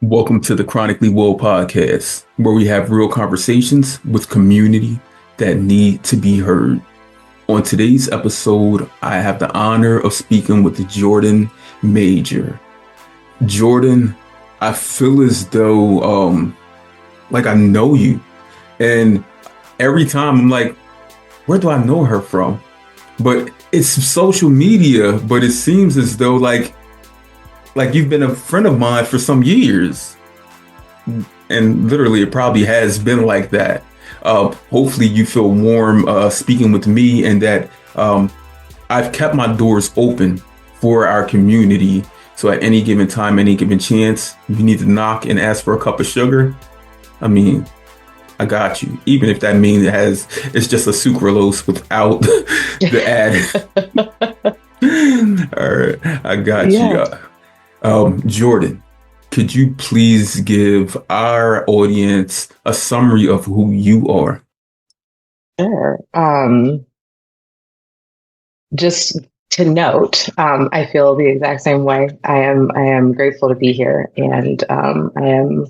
Welcome to the Chronically Woe podcast, where we have real conversations with community that need to be heard. On today's episode, I have the honor of speaking with Jordan Major. Jordan, I feel as though like I know you. And every time I'm like, where do I know her from? But it's social media, but it seems as though like you've been a friend of mine for some years. And literally, it probably has been like that. Hopefully, you feel warm speaking with me, and that I've kept my doors open for our community. So at any given time, any given chance, you need to knock and ask for a cup of sugar. I mean, I got you. Even if that means it's just a sucralose without the add. All right, I got you. Jordan, could you please give our audience a summary of who you are? Sure. Just to note, I feel the exact same way. I am grateful to be here, and I am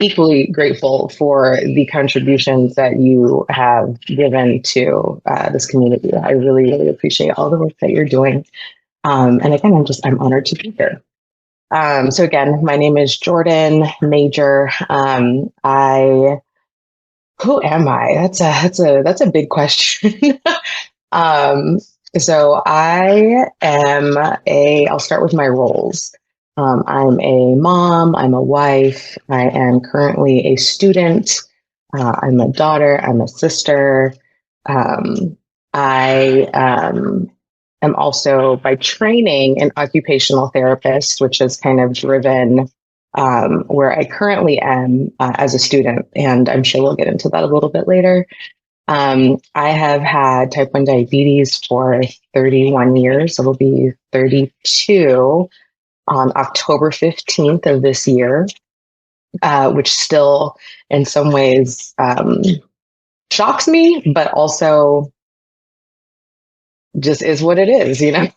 equally grateful for the contributions that you have given to this community. I really, really appreciate all the work that you're doing. And again, I'm honored to be here. So again, my name is Jordan Major. Who am I? That's a big question. So I'll start with my roles. I'm a mom, I'm a wife, I am currently a student, I'm a daughter, I'm a sister. I am also by training an occupational therapist, which has kind of driven where I currently am as a student. And I'm sure we'll get into that a little bit later. I have had type 1 diabetes for 31 years. It'll be 32 on October 15th of this year, which still in some ways shocks me, but also just is what it is, you know?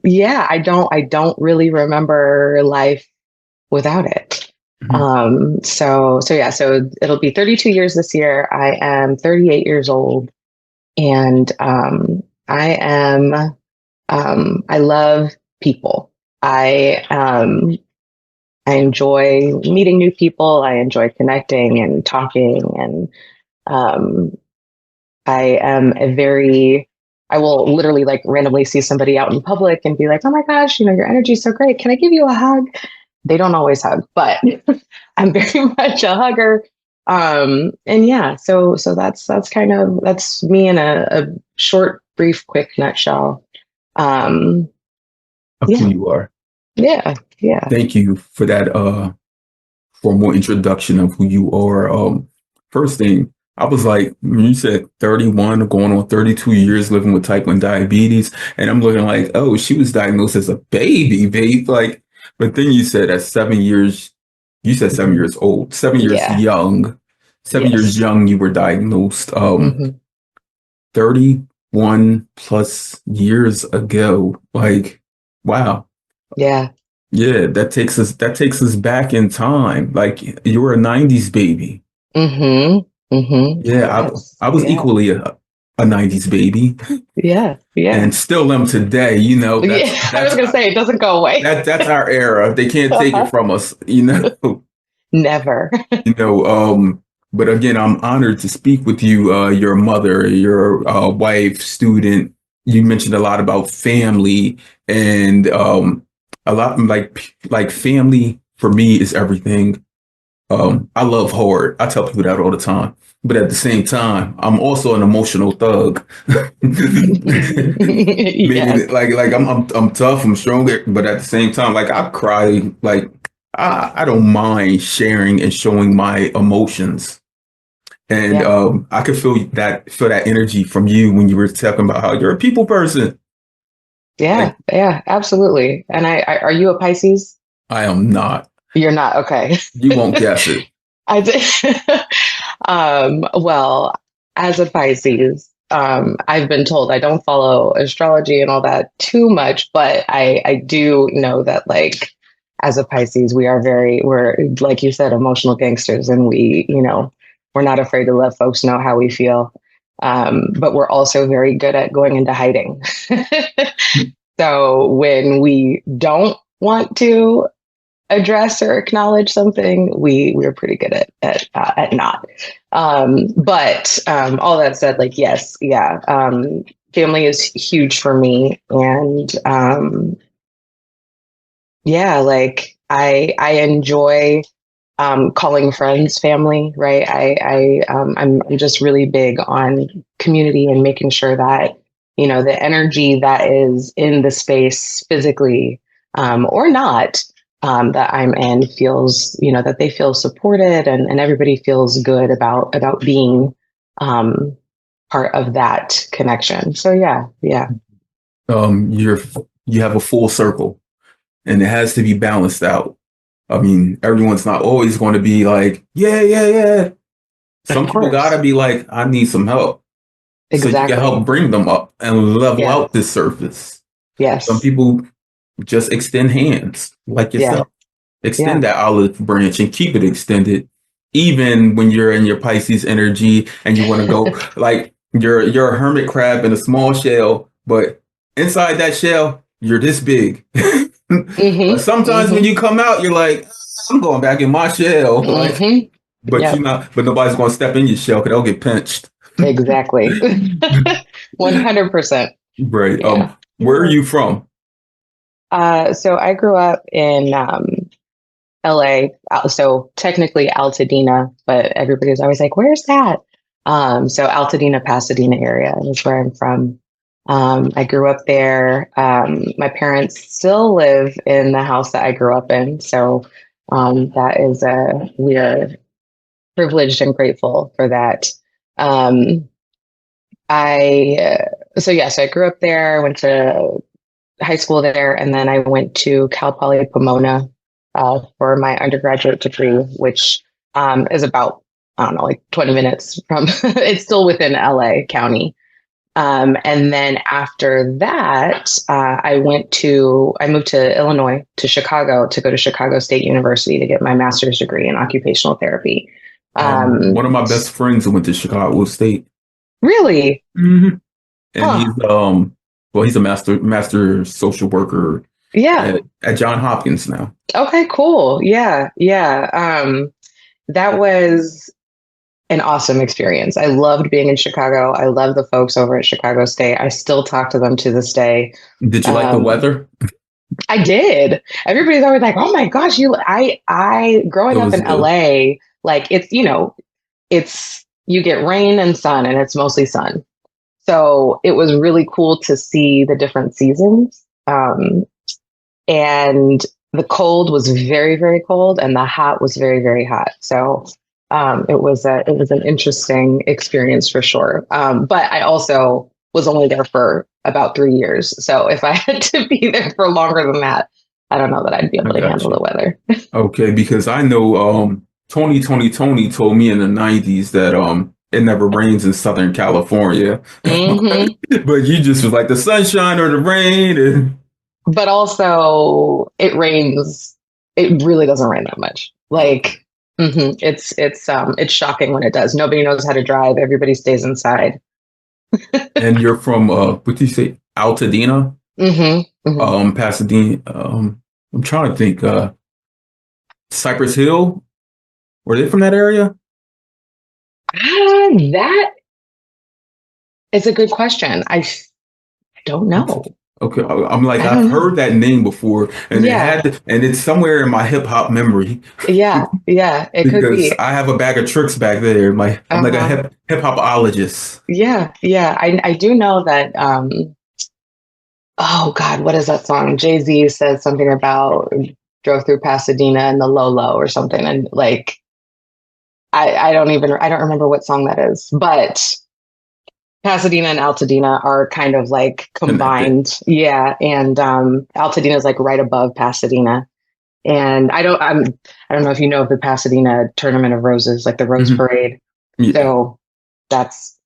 Yeah, I don't really remember life without it. So it'll be 32 years this year. I am 38 years old, and I love people. I enjoy meeting new people. I enjoy connecting and talking, and I will literally like randomly see somebody out in public and be like, oh my gosh, your energy is so great. Can I give you a hug? They don't always hug, but I'm very much a hugger. And yeah, so that's me in a short, brief, quick nutshell. Of who you are. Yeah. Thank you for that formal introduction of who you are. First thing, I was like, when you said 31, going on 32 years living with type 1 diabetes, and I'm looking like, oh, she was diagnosed as a baby, babe. Like, but then you said at 7 years, you said 7 years old, 7 years young, 7 years young, you were diagnosed. 31 plus years ago. Like, wow. Yeah. Yeah, that takes us back in time. Like, you were a 90s baby. Yeah, I was equally a 90s baby. Yeah. And still am today, I was gonna say, it doesn't go away. That's our era. They can't take it from us, Never. But again, I'm honored to speak with you, your mother, your wife, student. You mentioned a lot about family, and a lot like family for me is everything. I love hard. I tell people that all the time. But at the same time, I'm also an emotional thug. Meaning, like I'm tough, I'm strong, but at the same time, like I cry. Like I don't mind sharing and showing my emotions. And I could feel that energy from you when you were talking about how you're a people person. Yeah, absolutely. And are you a Pisces? I am not. You're not? Okay. You won't guess it. I did. Well, as a Pisces, I've been told I don't follow astrology and all that too much, but I do know that like as a Pisces, we're like you said, emotional gangsters, and we're not afraid to let folks know how we feel. But we're also very good at going into hiding. So when we don't want to address or acknowledge something, we're pretty good at not. But all that said, like yes, yeah, family is huge for me, and yeah, like I enjoy calling friends family, right? I'm just really big on community and making sure that the energy that is in the space physically or not that I'm in feels that they feel supported, and everybody feels good about being um, part of that connection. So yeah. You're you have a full circle, and it has to be balanced out. I mean, everyone's not always going to be like, yeah, yeah, yeah. Of Some people course. gotta be like, I need some help. So you can help Exactly. bring them up and level Yeah. out this surface. Some Yes. people just extend hands like Yeah. yourself. Extend Yeah. that olive branch and keep it extended, even when you're in your Pisces energy and you want to go like you're a hermit crab in a small shell, but inside that shell, you're this big. But Mm-hmm. sometimes when Mm-hmm. you come out, you're like, I'm going back in my shell. Like, Mm-hmm. but Yep. but nobody's gonna step in your shell because they'll get pinched. Exactly. 100%. Right. Yeah. Where are Yeah. you from? So I grew up in LA, so technically Altadena, but everybody's always like, "Where's that?" So Altadena, Pasadena area is where I'm from. I grew up there. My parents still live in the house that I grew up in, so that is we are privileged and grateful for that. Um, so I grew up there, went to high school there, and then I went to Cal Poly Pomona for my undergraduate degree, which is about, I don't know, like 20 minutes from, it's still within LA County. And then after that, I moved to Illinois, to Chicago, to go to Chicago State University to get my master's degree in occupational therapy. One of my best friends went to Chicago State. Really? Hmm. And Huh. he's a master social worker Yeah. at John Hopkins now. Okay, cool. Yeah. Yeah. That was an awesome experience. I loved being in Chicago. I love the folks over at Chicago State. I still talk to them to this day. Did you like the Um, weather? I did. Everybody's always like, "Oh my gosh, I It growing up was in LA, like it's you get rain and sun, and it's mostly sun. So it was really cool to see the different seasons. And the cold was very, very cold, and the hot was very, very hot. So it was an interesting experience for sure. But I also was only there for about 3 years. So if I had to be there for longer than that, I don't know that I'd be I able to got handle you. the weather. Okay, because I know Tony told me in the 90s that it never rains in Southern California. Hmm. But you just was like the sunshine or the rain and But also, it rains. It really doesn't rain that much. okay. Like, it's shocking when it does. Nobody knows how to drive. Everybody stays inside. And you're from what do you say? Altadena? Hmm. Hmm. Pasadena. I'm trying to think, Cypress Hill? Were they from that area? That is a good question. I don't know. Okay, I'm like I I've don't know. heard that name before, and Yeah, and it's somewhere in my hip hop memory yeah, yeah. It could because be. I have a bag of tricks back there. I'm like a Uh-huh. hip hopologist. Yeah, yeah. I do know that. Oh God, what is that song? Jay-Z said something about drove through Pasadena and the Lolo or something, and like I don't remember what song that is, but Pasadena and Altadena are kind of like Connected. combined. Yeah, and Altadena is like right above Pasadena. And I don't know if you know of the Pasadena Tournament of Roses, like the Rose Hmm. Parade. Yeah. So that's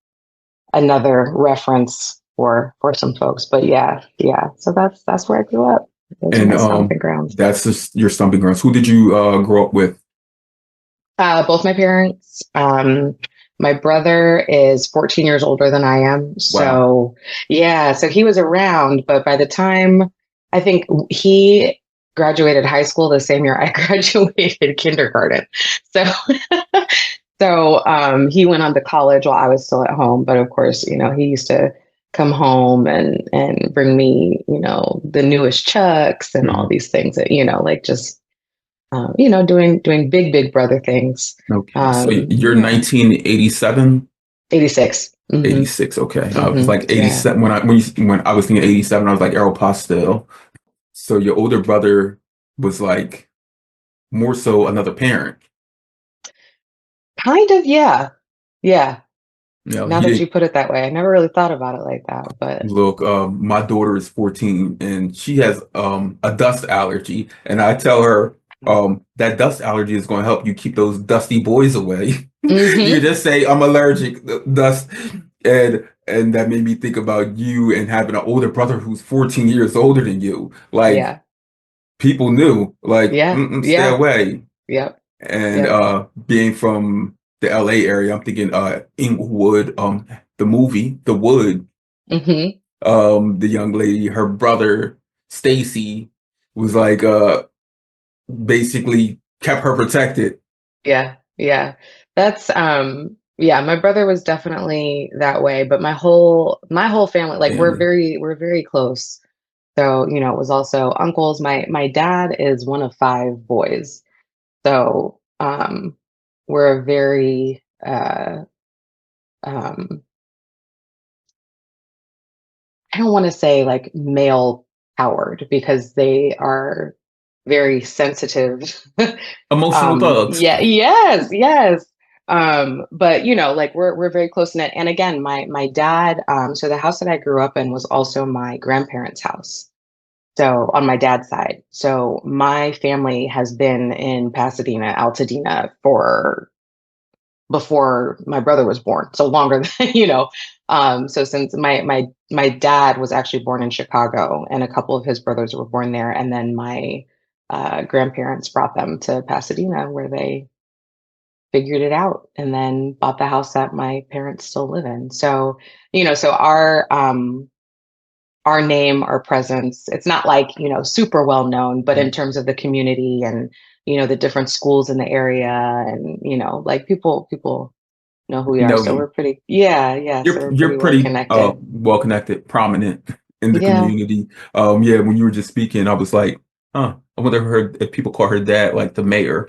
another reference for some folks. But yeah. So that's where I grew up. Those are And my stomping grounds. that's just your stomping grounds. Who did you grow up with? Both my parents. My brother is 14 years older than I am. Wow. So, yeah, so he was around, but by the time I think he graduated high school the same year I graduated kindergarten. So, he went on to college while I was still at home. But of course, he used to come home and bring me, the newest Chucks and all Mhm. these things that, like just doing big brother things. Okay. So you're Yeah, 1987? 86. 86. Okay. I was like Yeah, 87 when I was thinking 87, I was like Aeropostale. So your older brother was like more so another parent. kind of. Yeah. You know, Now he that you didn't put it that way, I never really thought about it like that. But look, my daughter is 14 and she has a dust allergy. And I tell her that dust allergy is going to help you keep those dusty boys away. You hmm just say I'm allergic dust and that made me think about you and having an older brother who's 14 years older than you. Like yeah, people knew, like, yeah, stay yeah, away. yep, And yep. being from the LA area, I'm thinking Inglewood, the movie, The Wood, hmm the young lady, her brother, Stacy, was like basically kept her protected. Yeah. That's yeah, my brother was definitely that way, but my whole family, like Family. we're very close. So, it was also uncles. My dad is one of five boys. So, we're a very um I don't want to say like male powered because they are very sensitive. Emotional thugs. Yeah, yes. But like we're very close knit. And again, my dad, so the house that I grew up in was also my grandparents' house. So on my dad's side. So my family has been in Pasadena, Altadena for before my brother was born. So longer than, so since my dad was actually born in Chicago and a couple of his brothers were born there. And then my grandparents brought them to Pasadena where they figured it out and then bought the house that my parents still live in. So, so our name, our presence, it's not like, super well known, but in Mhm. terms of the community and, the different schools in the area and, like people know who we are. Know So you. we're pretty, yeah. So we're You're pretty well pretty connected. well connected, prominent in the Yeah. community. Yeah, when you were just speaking, I was like, huh, I wonder if people call her dad like the mayor.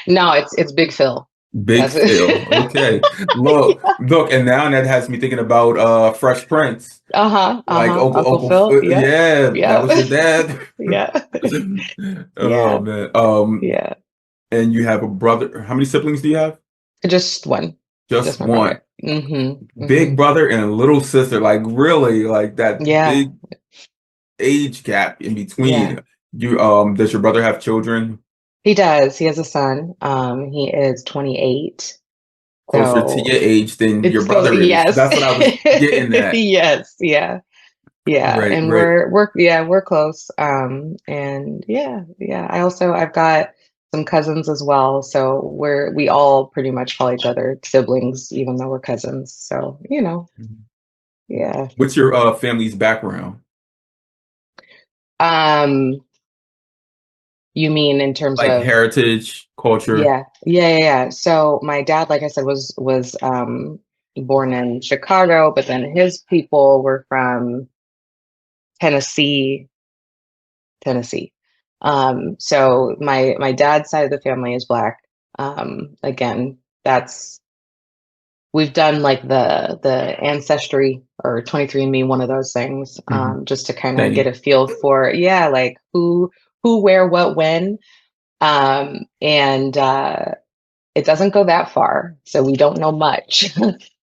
No, it's Big Phil. Big That's it. Phil. Okay. Look, and now that has me thinking about Fresh Prince. Like Uncle Uncle Phil. Yep. yeah, that was Yep. your dad. Yeah. Oh Yeah. man. Yeah. And you have a brother. How many siblings do you have? Just one. Just Just my one. brother. Big brother and a little sister. Like really, like that Yeah. big age gap in Yeah. between. You does your brother have children He does. He has a son. He is 28. closer to your So age than your it's close. brother is? Yes. That's what I was getting at. Yes. Yeah. Yeah. Right, And right. we're close. And yeah. I've got some cousins as well. So we all pretty much call each other siblings, even though we're cousins. So, yeah. What's your family's background? Um, you mean in terms Like of heritage, culture? yeah. So my dad, like I said, was born in Chicago, but then his people were from Tennessee, Tennessee. So my dad's side of the family is Black. Again, that's we've done like the ancestry or 23andMe, one of those things, Hmm. just to kind of get Same. a feel for, yeah, like who, where, what, when. And it doesn't go that far, so we don't know much.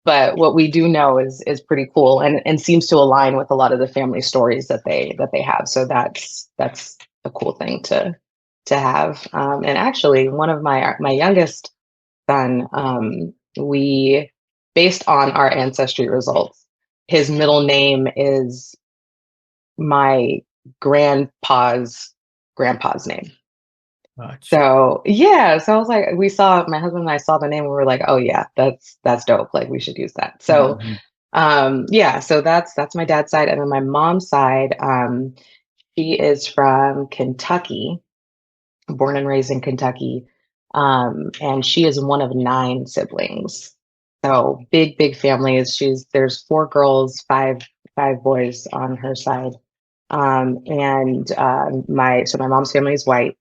But what we do know is pretty cool and seems to align with a lot of the family stories that they have. So that's a cool thing to have. And actually, one of my youngest son, we based on our ancestry results, his middle name is my grandpa's name. Gotcha. So yeah, so I was like, my husband and I saw the name, and we were like, oh yeah, that's dope. Like we should use that. So Mhm. yeah, so that's my dad's side. And then my mom's side, she is from Kentucky, born and raised in Kentucky. And she is one of nine siblings. So big families. There's four girls, five boys on her side. And my mom's family is white.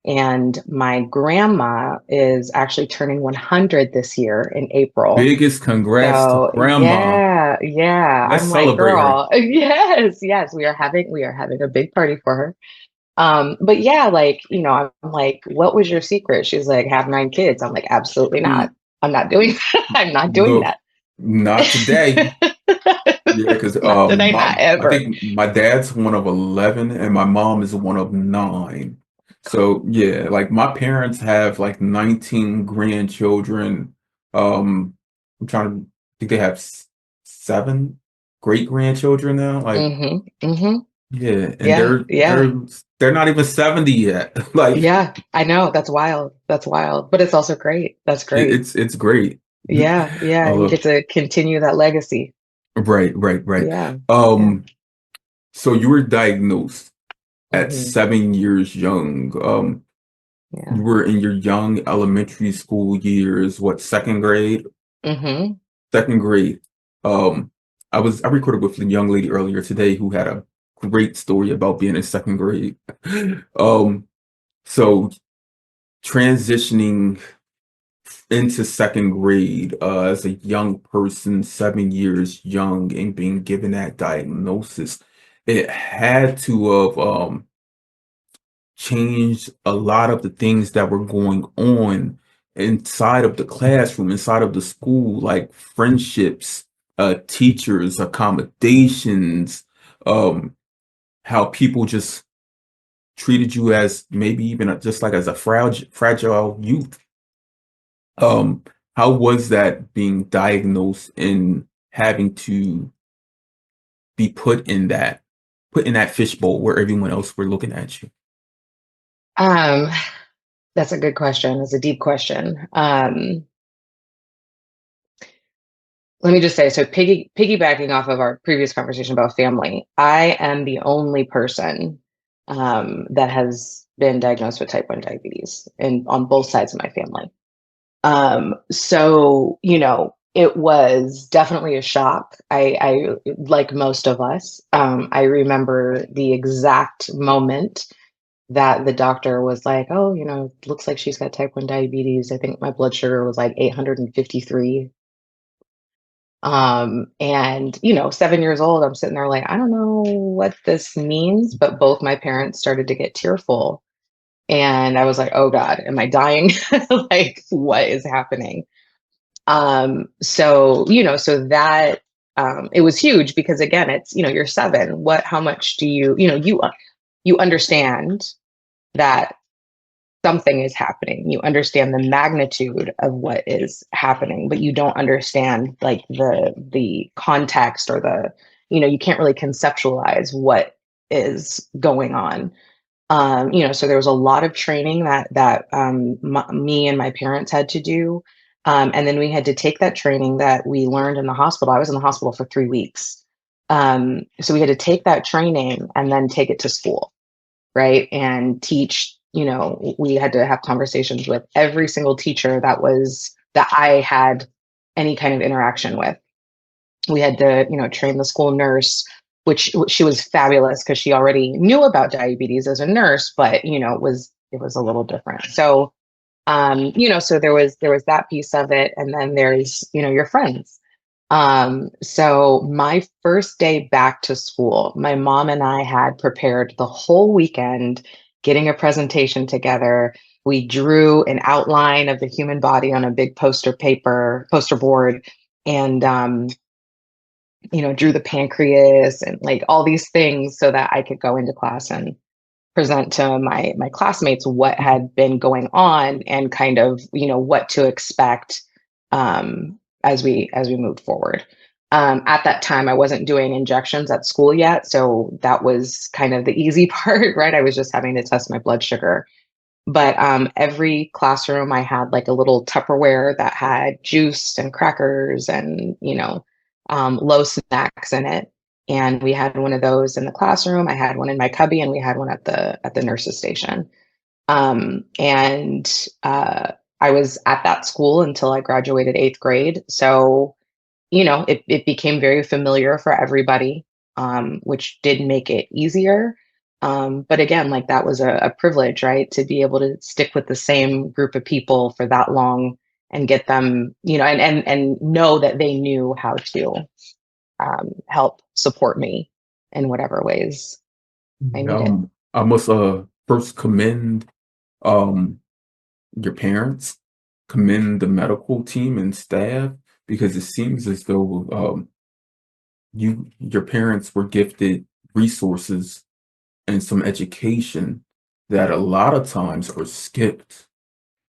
And my grandma is actually turning 100 this year in April. Biggest congrats to So grandma. yeah, Let's I'm like, celebrate her. girl, yes, we are having a big party for her. But yeah, like, I'm like, what was your secret? She's like, have nine kids. I'm like, absolutely not. Mm, I'm not doing I'm not doing look, that. not today. Yeah, because Not today, not I ever. think my dad's one of 11 and my mom is one of nine. So yeah, like my parents have like 19 grandchildren. I'm trying to think they have seven great grandchildren now. Like Hmm. yeah, and Yeah, yeah, they're not even 70 yet. Like yeah. I know. That's wild. That's wild. But it's also great. That's great. it's great. Yeah, yeah. You Uh, get to continue that legacy. right. Yeah, yeah. Um, so you were diagnosed at Hmm. 7 years young. Yeah. You were in your young elementary school years, what, second grade? Hmm. Second grade. Um, I recorded with a young lady earlier today who had a great story about being in second grade. Um, so transitioning into second grade, as a young person, 7 years young, and being given that diagnosis, it had to have changed a lot of the things that were going on inside of the classroom, inside of the school, like friendships, teachers, accommodations, um, how people just treated you as maybe even just like as a fragile youth. Um, how was that being diagnosed and having to be put in that fishbowl where everyone else were looking at you? Um, that's a good question. It's a deep question. Let me just say, so piggybacking off of our previous conversation about family, I am the only person that has been diagnosed with type 1 diabetes and on both sides of my family. So, it was definitely a shock. I like most of us, I remember the exact moment that the doctor was like, oh, looks like she's got type 1 diabetes. I think my blood sugar was like 853. And 7 years old, I'm sitting there like, I don't know what this means, but both my parents started to get tearful. And I was like, oh God, am I dying? Like, what is happening? So that it was huge because again, it's, you're seven. How much do you understand that something is happening. You understand the magnitude of what is happening, but you don't understand like the context or you can't really conceptualize what is going on. So there was a lot of training that me and my parents had to do. And then we had to take that training that we learned in the hospital. I was in the hospital for 3 weeks. So we had to take that training and then take it to school, right? And teach, we had to have conversations with every single teacher that I had any kind of interaction with. We had to, train the school nurse, which she was fabulous because she already knew about diabetes as a nurse, but it was a little different. So so there was that piece of it, and then there's, your friends. So my first day back to school, my mom and I had prepared the whole weekend getting a presentation together. We drew an outline of the human body on a big poster board, and drew the pancreas and like all these things so that I could go into class and present to my classmates what had been going on and kind of what to expect as we moved forward. At that time, I wasn't doing injections at school yet, so that was kind of the easy part, right? I was just having to test my blood sugar. But every classroom, I had like a little Tupperware that had juice and crackers and low snacks in it. And we had one of those in the classroom. I had one in my cubby, and we had one at the nurse's station. And I was at that school until I graduated eighth grade. So it became very familiar for everybody, which did make it easier. But again, like that was a privilege, right? To be able to stick with the same group of people for that long and get them, and know that they knew how to help support me in whatever ways I needed. I must first commend um your parents, commend the medical team and staff, because it seems as though your parents were gifted resources and some education that a lot of times are skipped,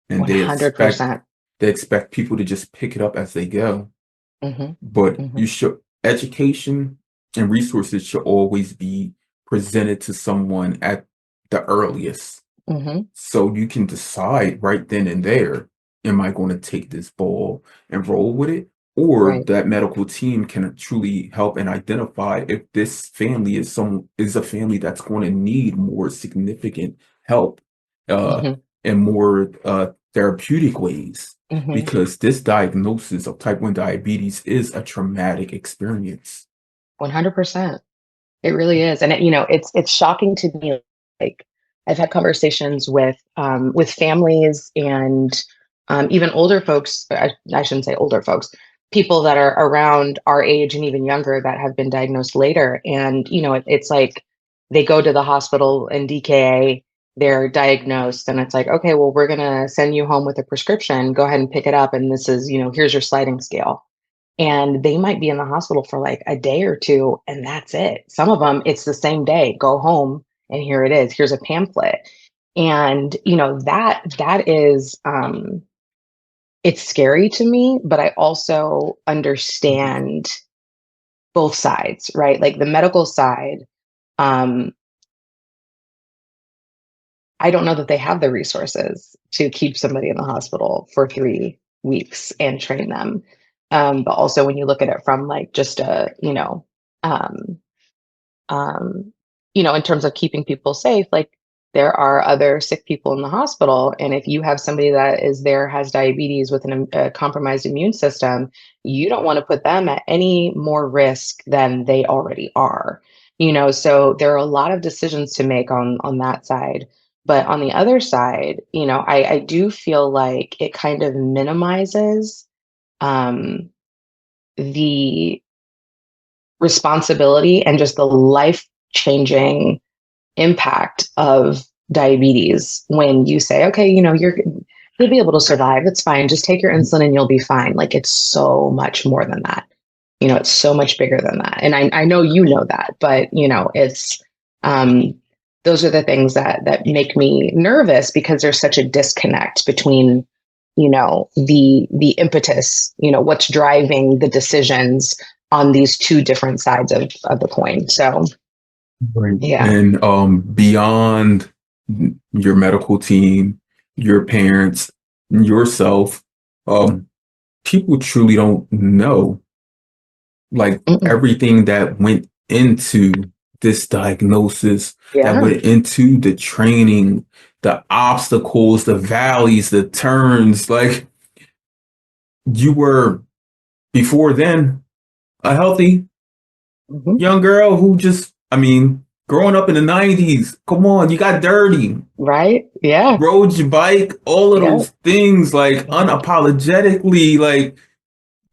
and they expect 100%. people to just pick it up as they go. Hmm. But Hmm. you should education and resources should always be presented to someone at the earliest, Hmm. so you can decide right then and there, am I going to take this ball and roll with it? Or Right. that medical team can truly help and identify if this family is a family that's going to need more significant help, uh, Hmm. in more therapeutic ways, Hmm. because this diagnosis of type 1 diabetes is a traumatic experience. 100%. It really is, and it's shocking to me. Like I've had conversations with families and even older folks. I shouldn't say older folks, people that are around our age and even younger that have been diagnosed later. And it's like they go to the hospital in DKA, they're diagnosed, and it's like, okay, well, we're gonna send you home with a prescription. Go ahead and pick it up, and this is here's your sliding scale, and they might be in the hospital for like a day or two, and that's it. Some of them, it's the same day. Go home, and here it is. Here's a pamphlet. And that is it's scary to me, but I also understand both sides, right? Like the medical side, um I don't know that they have the resources to keep somebody in the hospital for 3 weeks and train them. But also when you look at it from like just um, um, in terms of keeping people safe, like there are other sick people in the hospital. And if you have somebody that is there, has diabetes with a compromised immune system, you don't want to put them at any more risk than they already are. So there are a lot of decisions to make on that side. But on the other side, I do feel like it kind of minimizes um, the responsibility and just the life changing impact of diabetes when you say, okay, you'll be able to survive. It's fine. Just take your insulin and you'll be fine. Like it's so much more than that. It's so much bigger than that. And I know that, but it's um those are the things that make me nervous because there's such a disconnect between the impetus, what's driving the decisions on these two different sides of the coin. So Right. yeah. And beyond your medical team, your parents, yourself, um, people truly don't know like Mm-mm. everything that went into this diagnosis, that Yeah. went into the training, the obstacles, the valleys, the turns. Like you were before then a healthy Hmm. young girl who just, I mean, growing up in the 90s, come on, you got dirty, Right. Yeah. rode your bike, all of Yeah. those things, like Hmm. unapologetically, like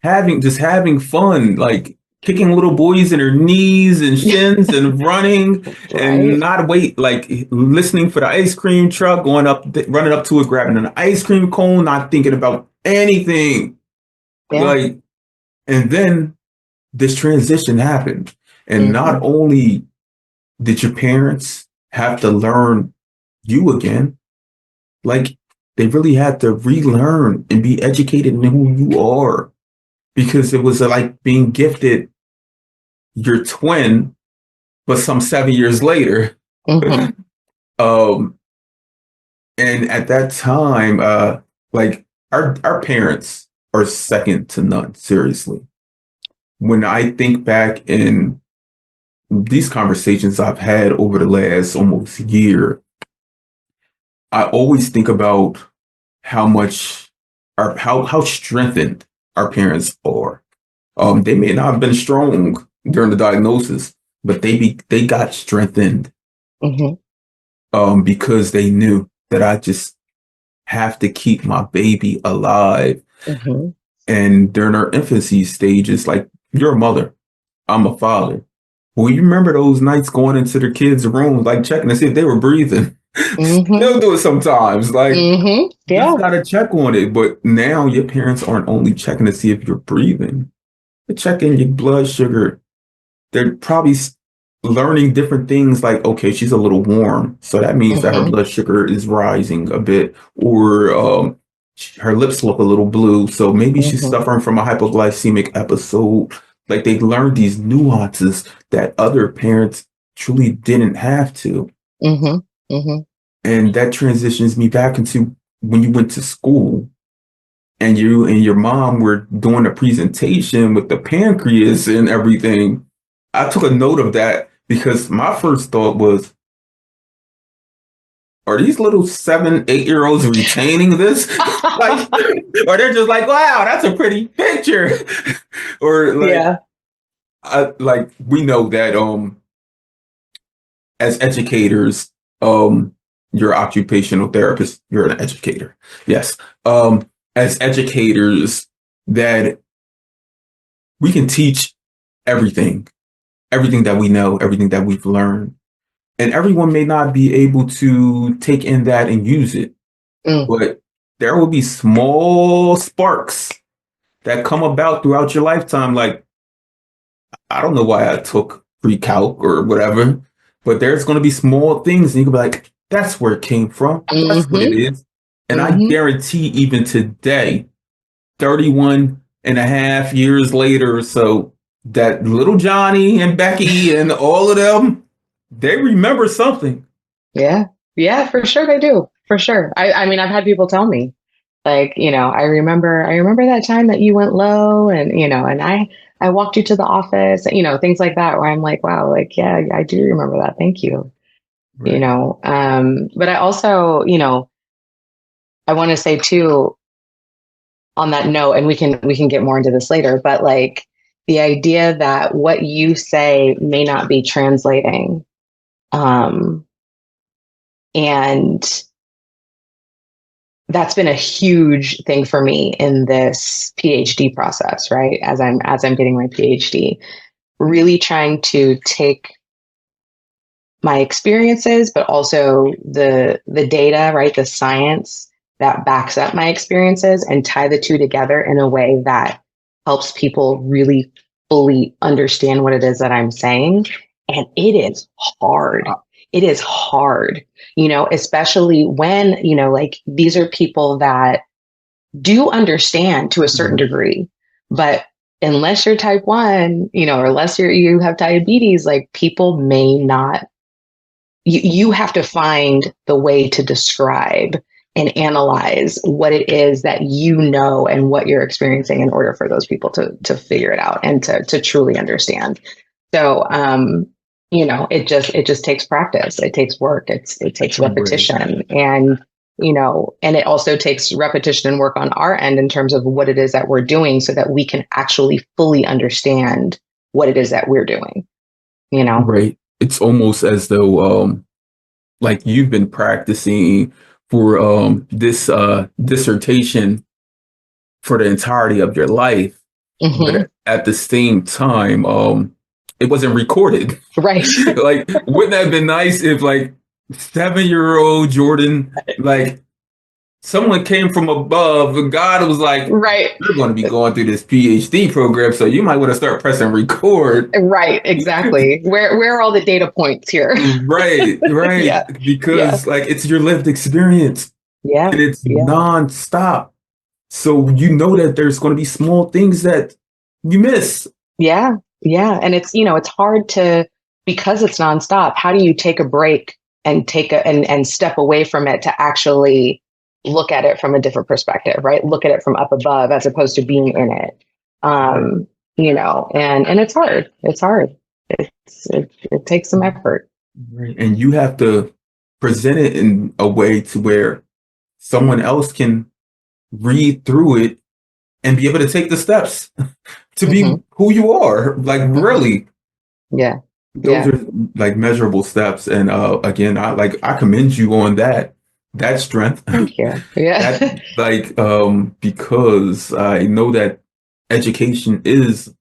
having fun, like kicking little boys in their knees and shins and running and Right. not wait, like listening for the ice cream truck, going up, running up to it, grabbing an ice cream cone, not thinking about anything. Yeah. Like, and then this transition happened. And not Hmm. only did your parents have to learn you again, like they really had to relearn and be educated in who you are. because it was like being gifted your twin, but some 7 years later. Mm-hmm. Um, and at that time, like our parents are second to none, seriously. When I think back in these conversations I've had over the last almost year, I always think about how much how strengthened our parents are. They may not have been strong during the diagnosis, but they got strengthened Mm-hmm. because they knew that I just have to keep my baby alive. Mm-hmm. And during our infancy stages, like you're a mother, I'm a father. Well, you remember those nights going into their kids' rooms, like checking to see if they were breathing. Mm-hmm. Still do it sometimes. Like Mm-hmm. just Yeah. gotta check on it. But now your parents aren't only checking to see if you're breathing. They're checking your blood sugar. They're probably learning different things like, okay, she's a little warm. So that means that her Mm-hmm. blood sugar is rising a bit. Or her lips look a little blue. So maybe she's Mm-hmm. suffering from a hypoglycemic episode. Like they learned these nuances that other parents truly didn't have to. Mm-hmm. Mm-hmm. And that transitions me back into when you went to school and you and your mom were doing a presentation with the pancreas and everything. I took a note of that because my first thought was, are these little 7, 8 year olds retaining this? Like, or they're just like, wow, that's a pretty picture. Or Yeah. like we know that as educators, you're occupational therapist, you're an educator. Yes. As educators, that we can teach everything, everything that we know, everything that we've learned. And everyone may not be able to take in that and use it, Mm. but there will be small sparks that come about throughout your lifetime. Like, I don't know why I took pre-calc or whatever, but there's going to be small things and you can be like, that's where it came from. That's what it Mm-hmm. is. And I Mm-hmm. guarantee even today, 31 and a half years later or so, that little Johnny and Becky and all of them, they remember something. Yeah. Yeah, for sure they do. For sure. I mean, I've had people tell me, like, I remember that time that you went low and, and I walked you to the office, things like that, where I'm like, wow, like, yeah, I do remember that. Thank you. Right. But I also, I want to say too, on that note, and we can get more into this later, but like the idea that what you say may not be translating. Um, and that's been a huge thing for me in this PhD process, right? As I'm getting my PhD, really trying to take my experiences, but also the data, right? The science that backs up my experiences and tie the two together in a way that helps people really fully understand what it is that I'm saying. And it is hard. It is hard, especially when, like these are people that do understand to a certain Mhm. degree, but unless you're type 1, or unless you have diabetes, like people may not, you have to find the way to describe and analyze what it is that and what you're experiencing in order for those people to figure it out and to truly understand. So it just takes practice. It takes work. It takes Right. repetition, and it also takes repetition and work on our end in terms of what it is that we're doing so that we can actually fully understand what it is that we're doing, you know? Right. It's almost as though like you've been practicing for this dissertation for the entirety of your life, Hmm. but at the same time, it wasn't recorded. Right. Like, wouldn't that have been nice if like 7 year old Jordan, like someone came from above and God was like, Right. you're going to be going through this PhD program, so you might want to start pressing record. Right. Exactly. Where are all the data points here? Right, right. Yeah. Yeah. Because like it's your lived experience Yeah. and it's Yeah. nonstop. So you know that there's going to be small things that You miss. Yeah. Yeah. And it's, it's hard to, because it's nonstop, how do you take a break and and step away from it to actually look at it from a different perspective, right? Look at it from up above as opposed to being in it. Right. Um, and it's hard. It's hard. It takes some effort. Right. And you have to present it in a way to where someone else can read through it and be able to take the steps to be Hmm. who you are. Like Hmm. really, Yeah. those Yeah. are like measurable steps. And again, I commend you on that strength. Thank you. Yeah. That like because I know that education is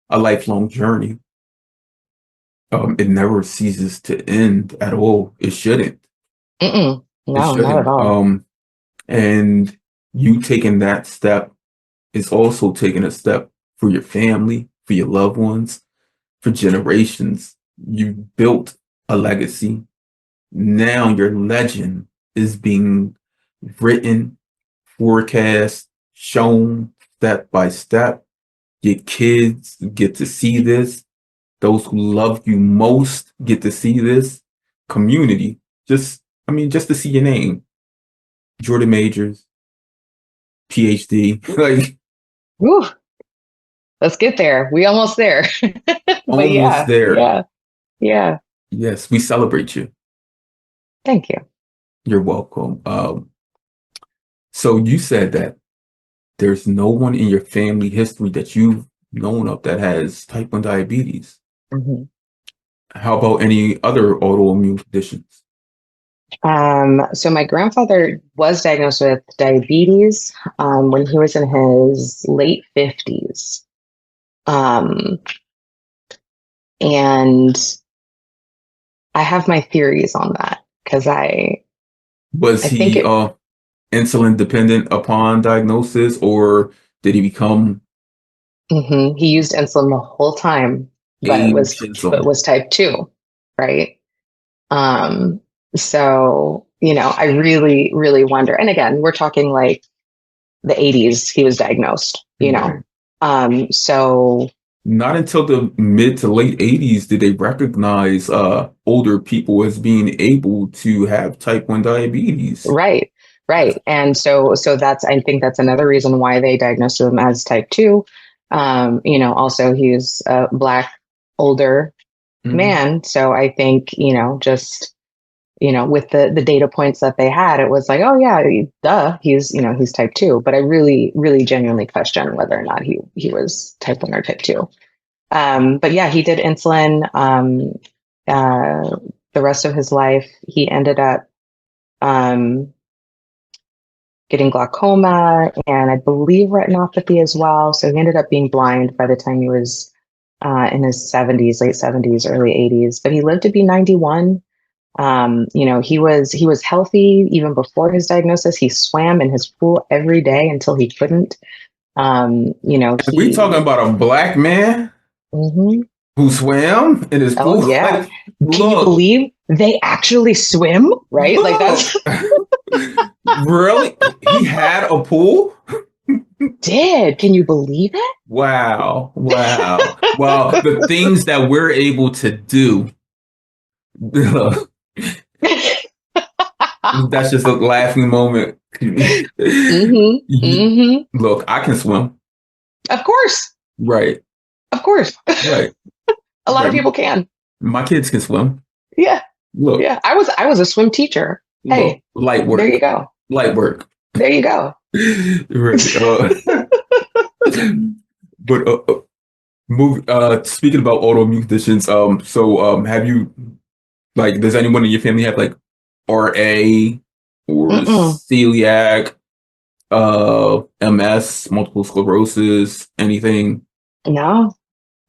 a lifelong journey. It never ceases to end at all. It shouldn't. Mm-mm. It No, not at shouldn't. all. And you taking that step is also taking a step for your family, for your loved ones, for generations. You built a legacy. Now your legend is being written, forecast, shown step by step. Your kids get to see this. Those who love you most get to see this. Community, just to see your name, Jordan Majors, PhD, like Woo, let's get there. We almost there. But almost yeah, there. yeah, yeah. Yes, we celebrate you. Thank you. You're welcome. So you said that there's no one in your family history that you've known of that has type 1 diabetes. Mhm. How about any other autoimmune conditions? So my grandfather was diagnosed with diabetes when he was in his late 50s. Um, and I have my theories on that because Was I think he it, insulin dependent upon diagnosis, or did he become he used insulin the whole time, but ageism? was type 2, right? Um, so, I really, really wonder. And again, we're talking like the 80s, he was diagnosed, Right. So Not until the mid to late 80s did they recognize older people as being able to have type 1 diabetes. right, That's right. And so I think that's another reason why they diagnosed him as type 2. Also he's a Black older mhm. man. So I think, just with the data points that they had, it was like, oh yeah, duh, he's type 2. But I really, really genuinely question whether or not he was type 1 or type 2. But yeah, he did insulin uh, the rest of his life. He ended up um, getting glaucoma and I believe retinopathy as well. So he ended up being blind by the time he was in his 70s, late 70s, early 80s. But he lived to be 91. He was healthy even before his diagnosis. He swam in his pool every day until he couldn't. We talking He. about a black man Mhm. who swam in his Oh pool. yeah. Like, Can you look, believe they actually swim? Right? Like look. that's Really? He had a pool? did. Can you believe Wow. Wow. Well, it? the things that we're able to do, that's just a laughing moment. Hmm. Hmm. Look, I can swim. Of course. Right. Of course. Right. A lot of Right. people can. My kids can swim. Yeah. Look, Yeah. I was a swim teacher. look, Hey, light there you work. go. Light work. There you go. Right. But speaking about autoimmune conditions, have you like does anyone in your family have like RA or Mm-mm. celiac, MS, multiple sclerosis, anything? No.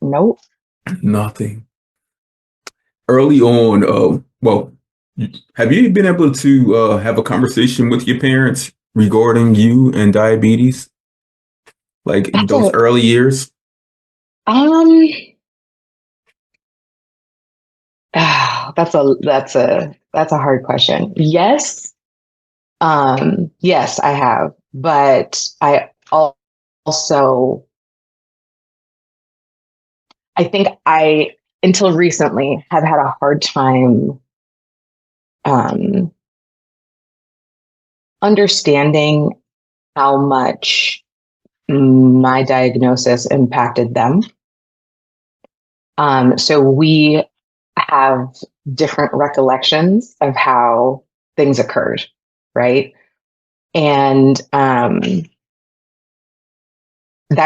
Nope. Nothing. Early on, have you been able to have a conversation with your parents regarding you and diabetes, like in That's those a early years? um that's a hard question. Yes. Yes, I have. But I also I think I, until recently, have had a hard time um, understanding how much my diagnosis impacted them. So we have different recollections of how things occurred, right? And that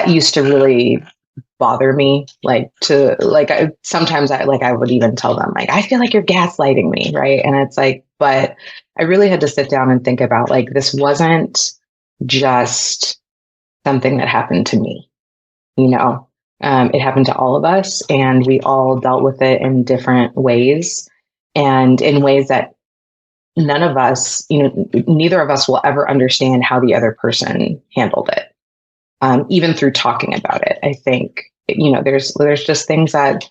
used to really bother me. Sometimes I would even tell them like, I feel like you're gaslighting me, right? And it's like, but I really had to sit down and think about like, this wasn't just something that happened to me, you know. It happened to all of us, and we all dealt with it in different ways, and in ways that none of us, neither of us will ever understand how the other person handled it, even through talking about it. I think, there's just things that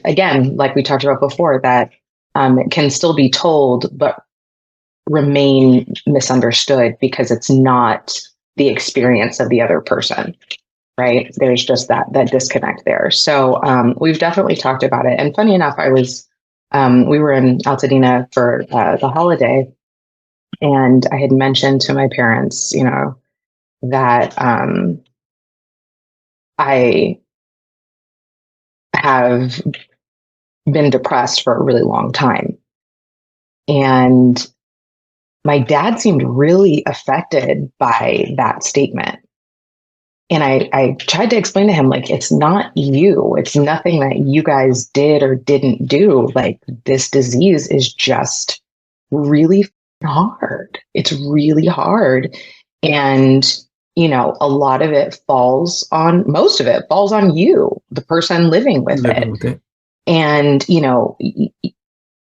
again, like we talked about before, that can still be told, but remain misunderstood because it's not the experience of the other person. Right. There's just that disconnect there. So we've definitely talked about it. And funny enough, we were in Altadena for the holiday, and I had mentioned to my parents, that I have been depressed for a really long time. And my dad seemed really affected by that statement. And I tried to explain to him, like, it's not you. It's nothing that you guys did or didn't do. Like, this disease is just really hard. It's really hard. And, most of it falls on you, the person living with Living it. with it. And,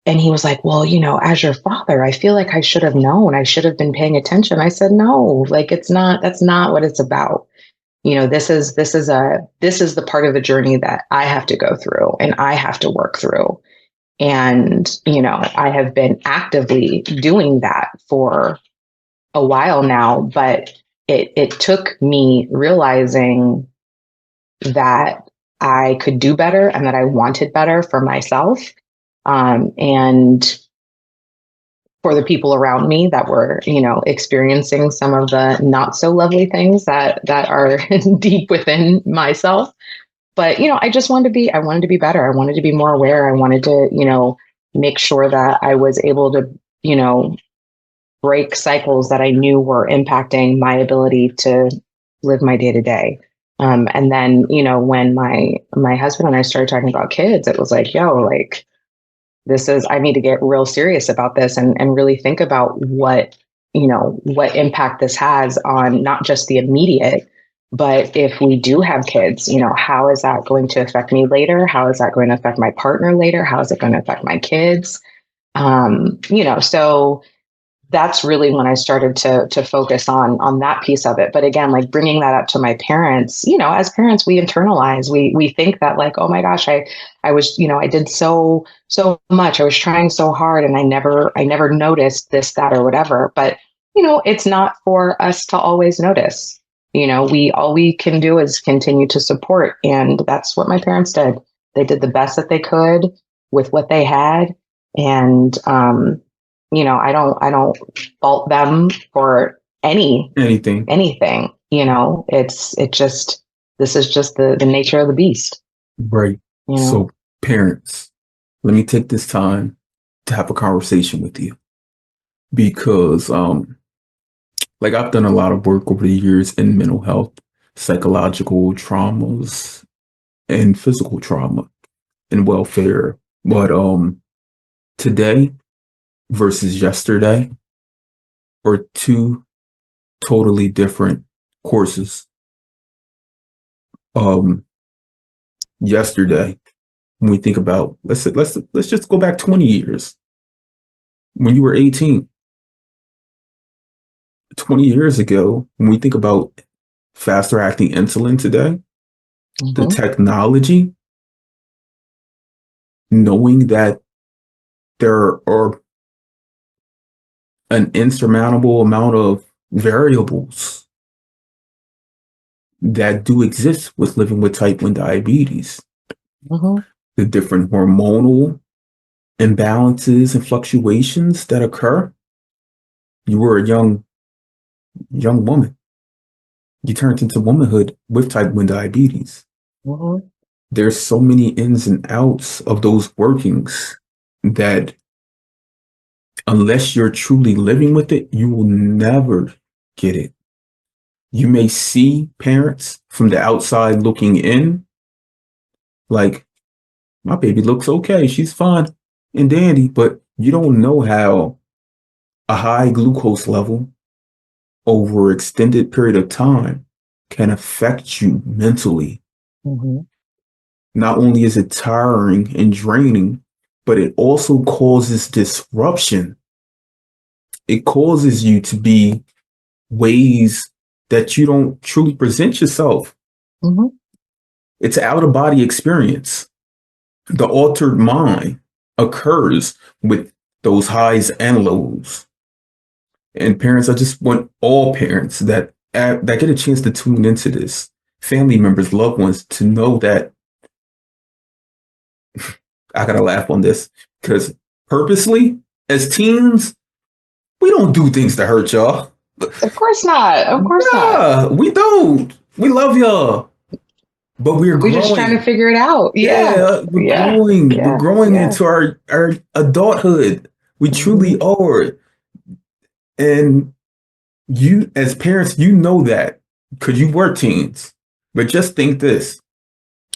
and he was like, well, as your father, I feel like I should have known. I should have been paying attention. I said, no, like, that's not what it's about. This is the part of the journey that I have to go through and I have to work through. And, I have been actively doing that for a while now, but it took me realizing that I could do better and that I wanted better for myself, and for the people around me that were, experiencing some of the not so lovely things that are deep within myself. But, I wanted to be better. I wanted to be more aware. I wanted to, make sure that I was able to, break cycles that I knew were impacting my ability to live my day to day. And then, when my husband and I started talking about kids, it was like, yo, like, I need to get real serious about this and really think about what impact this has on not just the immediate, but if we do have kids, how is that going to affect me later? How is that going to affect my partner later? How is it going to affect my kids? So that's really when I started to focus on that piece of it. But again, like bringing that up to my parents, as parents, we internalize, we think that like, oh my gosh, I was, I did so much. I was trying so hard and I never noticed this, that, or whatever. But, it's not for us to always notice. All we can do is continue to support. And that's what my parents did. They did the best that they could with what they had. And, I don't fault them for Anything. anything. This is just the nature of the beast. Right. So, parents, let me take this time to have a conversation with you because, like, I've done a lot of work over the years in mental health, psychological traumas, and physical trauma and welfare. But today versus yesterday are two totally different courses. Yesterday, when we think about, let's just go back 20 years. When you were 18, 20 years ago, when we think about faster acting insulin today, the technology, knowing that there are an insurmountable amount of variables that do exist with living with type 1 diabetes. Mm-hmm. the different hormonal imbalances and fluctuations that occur. You were a young woman. You turned into womanhood with type 1 diabetes. Mm-hmm. There's so many ins and outs of those workings that unless you're truly living with it, you will never get it. You may see parents from the outside looking in, like, my baby looks okay, she's fine and dandy, but you don't know how a high glucose level over extended period of time can affect you mentally. Mm-hmm. Not only is it tiring and draining, but it also causes disruption. It causes you to be ways that you don't truly present yourself. Mm-hmm. It's an out of body experience. The altered mind occurs with those highs and lows. And parents, I just want all parents that get a chance to tune into this, family members, loved ones, to know that I gotta laugh on this because purposely, as teens, we don't do things to hurt y'all. Of course not. Of course not. Nah, we don't. We love y'all, but we're We're just trying to growing. figure it out. Yeah. Yeah, we're Yeah. growing. We're Yeah. growing Yeah. into our adulthood. We Mm-hmm. truly are. And you, as parents, you know that because you were teens. But just think this: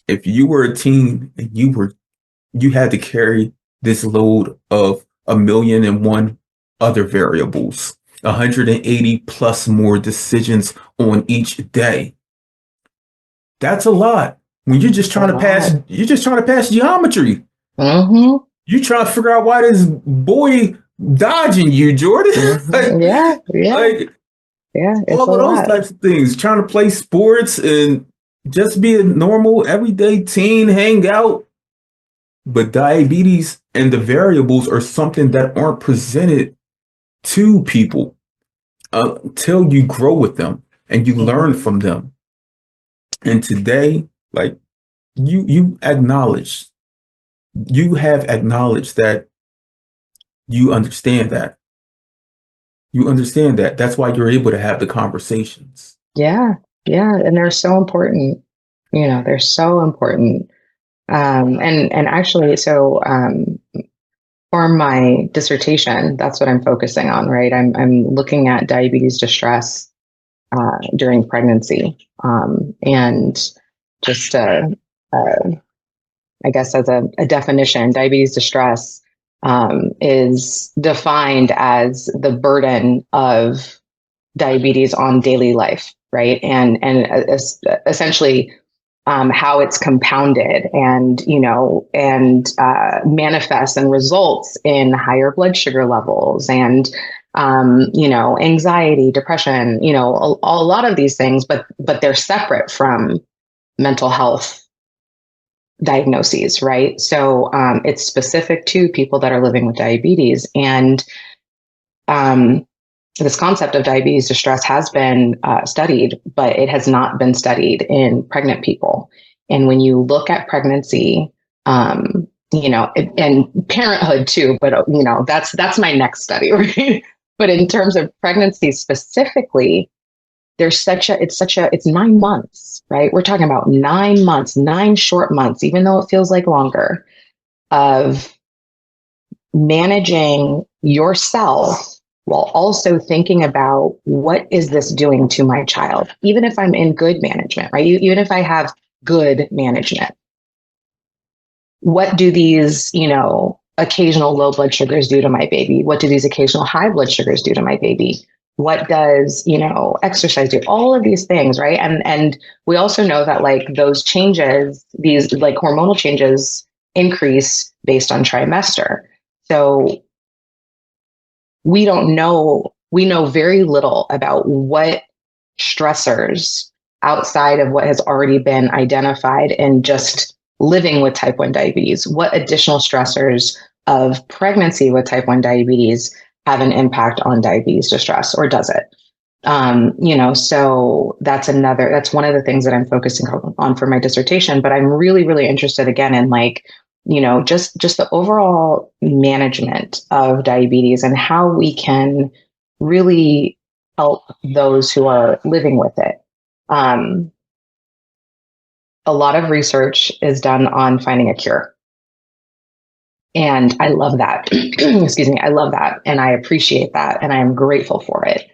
if you were a teen and you had to carry this load of 1,000,001 other variables, 180 plus more decisions on each day. That's a lot. When you're just It's a trying to pass, lot. you're just trying to pass geometry. Mm-hmm. You trying to figure out why this boy dodging you, Jordan. Mm-hmm. like, Yeah. Yeah. like Yeah. It's a all of those lot. types of things. Trying to play sports and just be a normal everyday teen, hang out. But diabetes and the variables are something that aren't presented to people until you grow with them and you Mm-hmm. learn from them. And today, like you acknowledge, you have acknowledged that you understand that. You understand that. That's why you're able to have the conversations. Yeah. Yeah. And they're so important. They're so important. And actually, so for my dissertation, that's what I'm focusing on, right? I'm looking at diabetes distress during pregnancy, and just I guess as a definition, diabetes distress is defined as the burden of diabetes on daily life, right? And essentially how it's compounded and manifests and results in higher blood sugar levels and anxiety, depression, a lot of these things, but they're separate from mental health diagnoses, right? So it's specific to people that are living with diabetes. And um, this concept of diabetes distress has been studied, but it has not been studied in pregnant people. And when you look at pregnancy, and parenthood too, but that's my next study, right? But in terms of pregnancy specifically, it's 9 months, right? We're talking about 9 months, 9 short months, even though it feels like longer, of managing yourself while also thinking about what is this doing to my child, even if I'm in good management, right? Even if I have good management, what do these, occasional low blood sugars do to my baby? What do these occasional high blood sugars do to my baby? What does, exercise do? All of these things, right? And we also know that like those changes, these like hormonal changes increase based on trimester. So we know very little about what stressors outside of what has already been identified in just living with type 1 diabetes, what additional stressors of pregnancy with type 1 diabetes have an impact on diabetes distress, or does it? So that's one of the things that I'm focusing on for my dissertation, but I'm really, really interested again in like, just the overall management of diabetes and how we can really help those who are living with it. Um, a lot of research is done on finding a cure. And I love that. Excuse me. I love that. And I appreciate that. And I am grateful for it.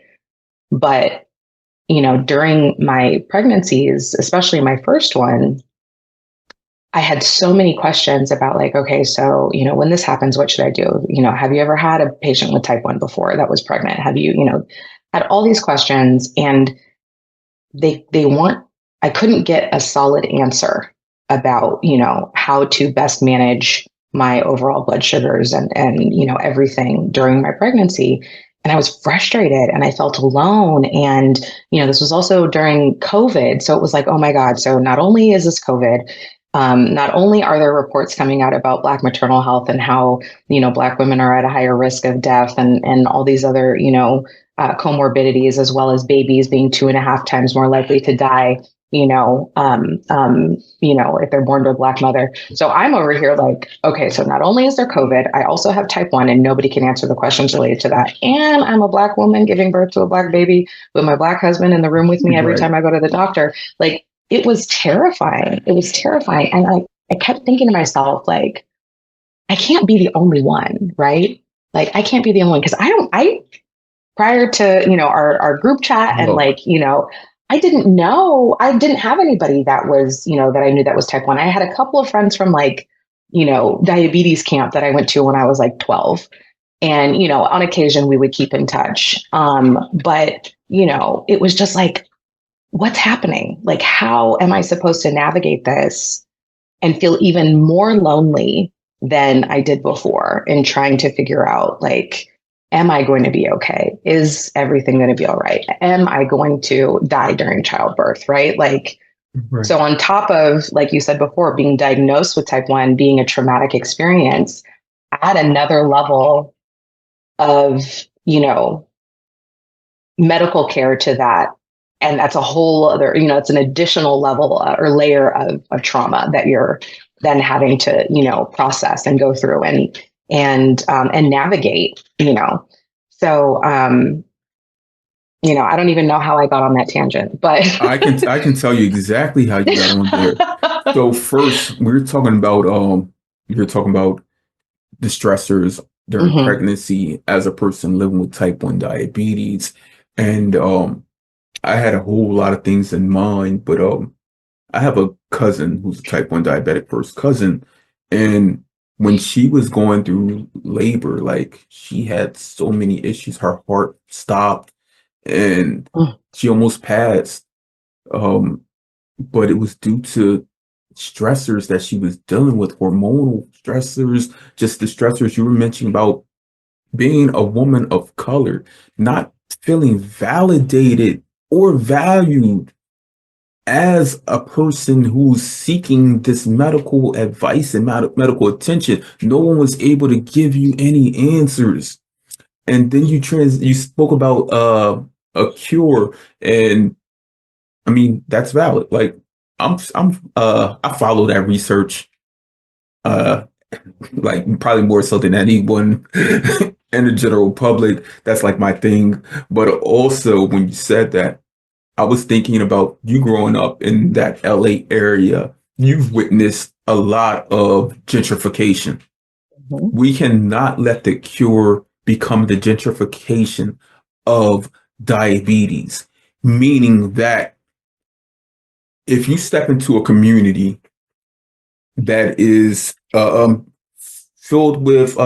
But, during my pregnancies, especially my first one, I had so many questions about like, okay, so, when this happens, what should I do? Have you ever had a patient with type 1 before that was pregnant? Have you, had all these questions, and they want, I couldn't get a solid answer about, how to best manage my overall blood sugars and, everything during my pregnancy. And I was frustrated and I felt alone. And, this was also during COVID. So it was like, oh my God. So not only is this COVID, not only are there reports coming out about Black maternal health and how, Black women are at a higher risk of death and all these other, comorbidities, as well as babies being 2.5 times more likely to die, if they're born to a Black mother. So I'm over here like, okay, so not only is there COVID, I also have type 1 and nobody can answer the questions related to that. And I'm a Black woman giving birth to a Black baby with my Black husband in the room with me every Right. time I go to the doctor. Like, it was terrifying. It was terrifying. And I kept thinking to myself, like, I can't be the only one, right? Like, I can't be the only one because prior to, our group chat and Oh, like, I didn't have anybody that was, that I knew that was type 1. I had a couple of friends from like, diabetes camp that I went to when I was like 12. And, on occasion we would keep in touch. But, it was just like, what's happening? Like, how am I supposed to navigate this and feel even more lonely than I did before in trying to figure out, like, am I going to be okay? Is everything going to be all right? Am I going to die during childbirth? Right. Like, right. so on top of, like you said before, being diagnosed with type 1, being a traumatic experience, add another level of, medical care to that. And that's a whole other, it's an additional level or layer of trauma that you're then having to, process and go through and navigate, So, I don't even know how I got on that tangent, but. I can tell you exactly how you got on there. So first, you're talking about the stressors during Mhm. pregnancy as a person living with type 1 diabetes. And I had a whole lot of things in mind, but I have a cousin who's a type 1 diabetic, first cousin. And when she was going through labor, like she had so many issues. Her heart stopped and Mm. she almost passed. Um, but it was due to stressors that she was dealing with, hormonal stressors, just the stressors you were mentioning about being a woman of color, not feeling validated or valued as a person who's seeking this medical advice and medical attention. No one was able to give you any answers. And then you spoke about a cure, and I mean that's valid. Like I follow that research uh like probably more so than anyone in the general public. That's like my thing. But also when you said that, I was thinking about you growing up in that LA area. You've witnessed a lot of gentrification. Mhm. We cannot let the cure become the gentrification of diabetes, meaning that if you step into a community that is filled with,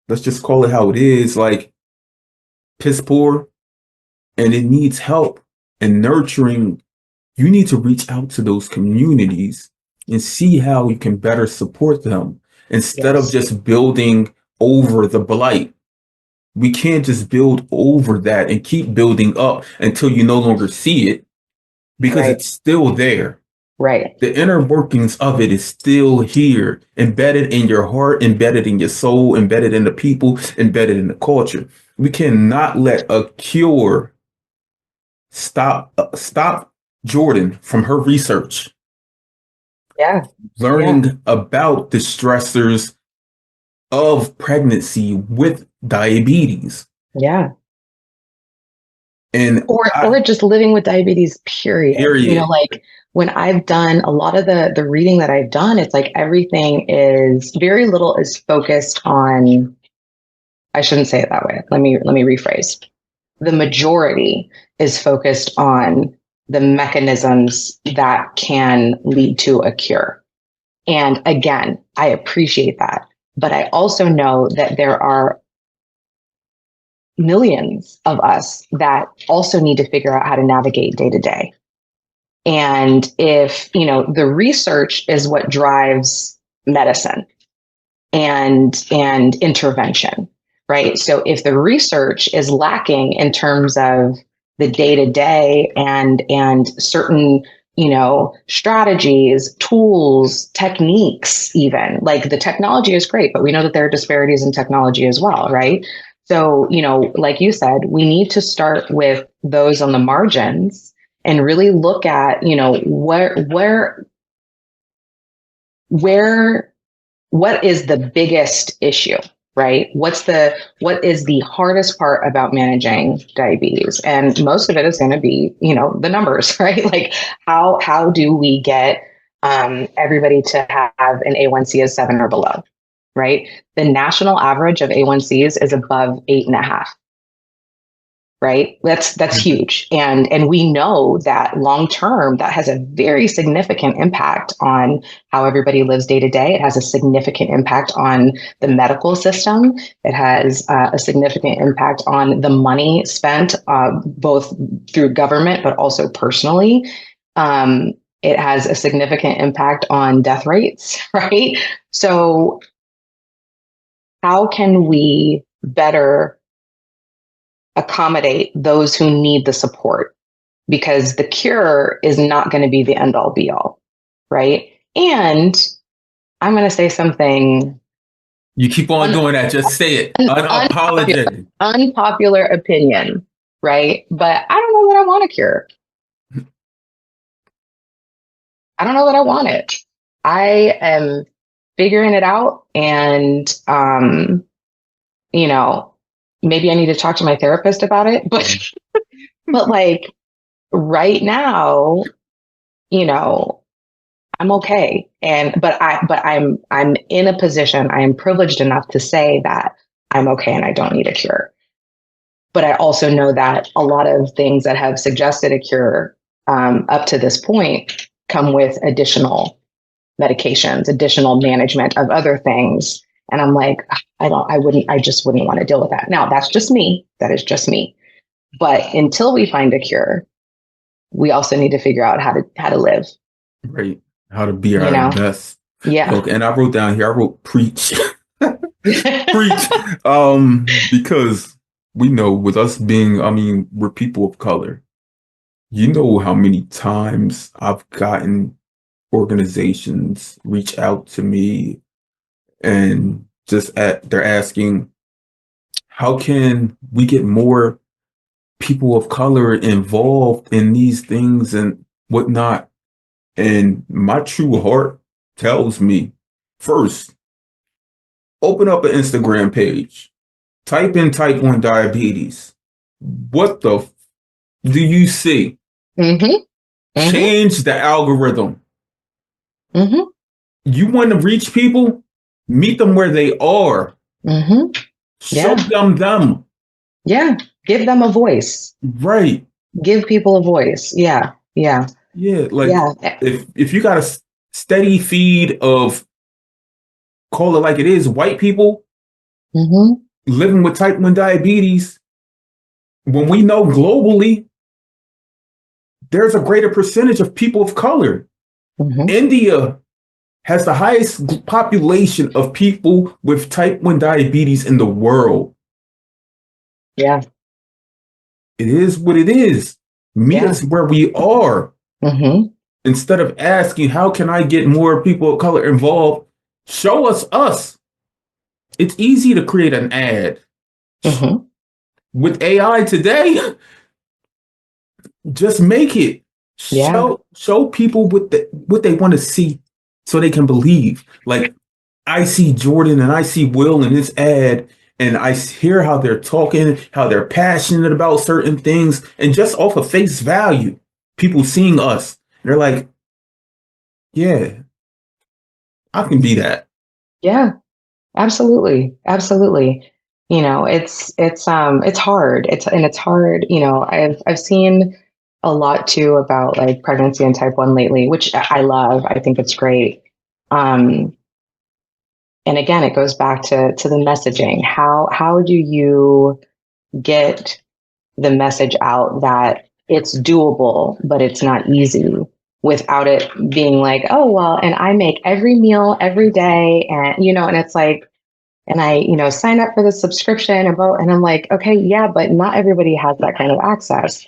let's just call it how it is, like piss poor, and it needs help and nurturing, you need to reach out to those communities and see how you can better support them instead of Yes. just building over the blight. We can't just build over that and keep building up until you no longer see it because Right. it's still there. Right. The inner workings of it is still here, embedded in your heart, embedded in your soul, embedded in the people, embedded in the culture. We cannot let a cure stop Jordan from her research, Yeah. Yeah. learning about the stressors of pregnancy with diabetes. Yeah. And Or just living with diabetes, period. period. Like when I've done a lot of the reading that I've done, it's like everything is very little is focused on, I shouldn't say it that way. Let me rephrase. The majority is focused on the mechanisms that can lead to a cure. And again, I appreciate that. But I also know that there are millions of us that also need to figure out how to navigate day to day. And if, the research is what drives medicine and intervention, right? So if the research is lacking in terms of the day to day and certain strategies, tools, techniques, even like the technology is great, but we know that there are disparities in technology as well, right? So, like you said, we need to start with those on the margins and really look at, where what is the biggest issue, right? What is the hardest part about managing diabetes? And most of it is going to be, the numbers, right? Like how do we get everybody to have an A1C of 7 or below, right? The national average of A1Cs is above 8.5. Right? That's huge. And we know that long term, that has a very significant impact on how everybody lives day to day. It has a significant impact on the medical system. It has a significant impact on the money spent, both through government, but also personally. It has a significant impact on death rates, right? So how can we better accommodate those who need the support, because the cure is not going to be the end all be all, right? And I'm going to say something. You keep on doing that. Just say it. Unapologetic. Unpopular opinion, right? But I don't know that I want a cure. I don't know that I want it. I am figuring it out, and maybe I need to talk to my therapist about it, but like right now, I'm okay. But I'm in a position, I am privileged enough to say that I'm okay and I don't need a cure. But I also know that a lot of things that have suggested a cure up to this point come with additional medications, additional management of other things. And I'm like, I just wouldn't want to deal with that. Now, that's just me. That is just me. But until we find a cure, we also need to figure out how to live. Right. How to be our best. Yeah. Look, and I wrote down here, I wrote preach. Preach. Because we know with us being, we're people of color. You know how many times I've gotten organizations reach out to me and they're asking, how can we get more people of color involved in these things and whatnot? And my true heart tells me, first, open up an Instagram page, type in type 1 diabetes. What the do you see? Mm-hmm. Mm-hmm. Change the algorithm. Mm-hmm. You want to reach people? Meet them where they are. Mm-hmm. Show them. Yeah. Give them a voice. Right. Give people a voice. Yeah. Yeah. Yeah. If you got a steady feed of, call it like it is, white people living with type 1 diabetes, when we know globally, there's a greater percentage of people of color. India has the highest population of people with type 1 diabetes in the world. Yeah. It is what it is. Meet us where we are. Instead of asking, how can I get more people of color involved? Show us. It's easy to create an ad. With AI today, Just make it. Yeah. Show people what they want to see so they can believe. Like I see Jordan and I see Will in this ad and I hear how they're talking, how they're passionate about certain things, and just off of face value, people seeing us, they're like, yeah, I can be that. Yeah. Absolutely. Absolutely. It's hard. It's hard. I've seen a lot too about like pregnancy and type 1 lately, which I love. I think it's great. Um, and again, it goes back to the messaging. How do you get the message out that it's doable, but it's not easy without it being like, oh, well, and I make every meal every day. And it's like, and I, sign up for the subscription and vote. And I'm like, okay, yeah, but not everybody has that kind of access.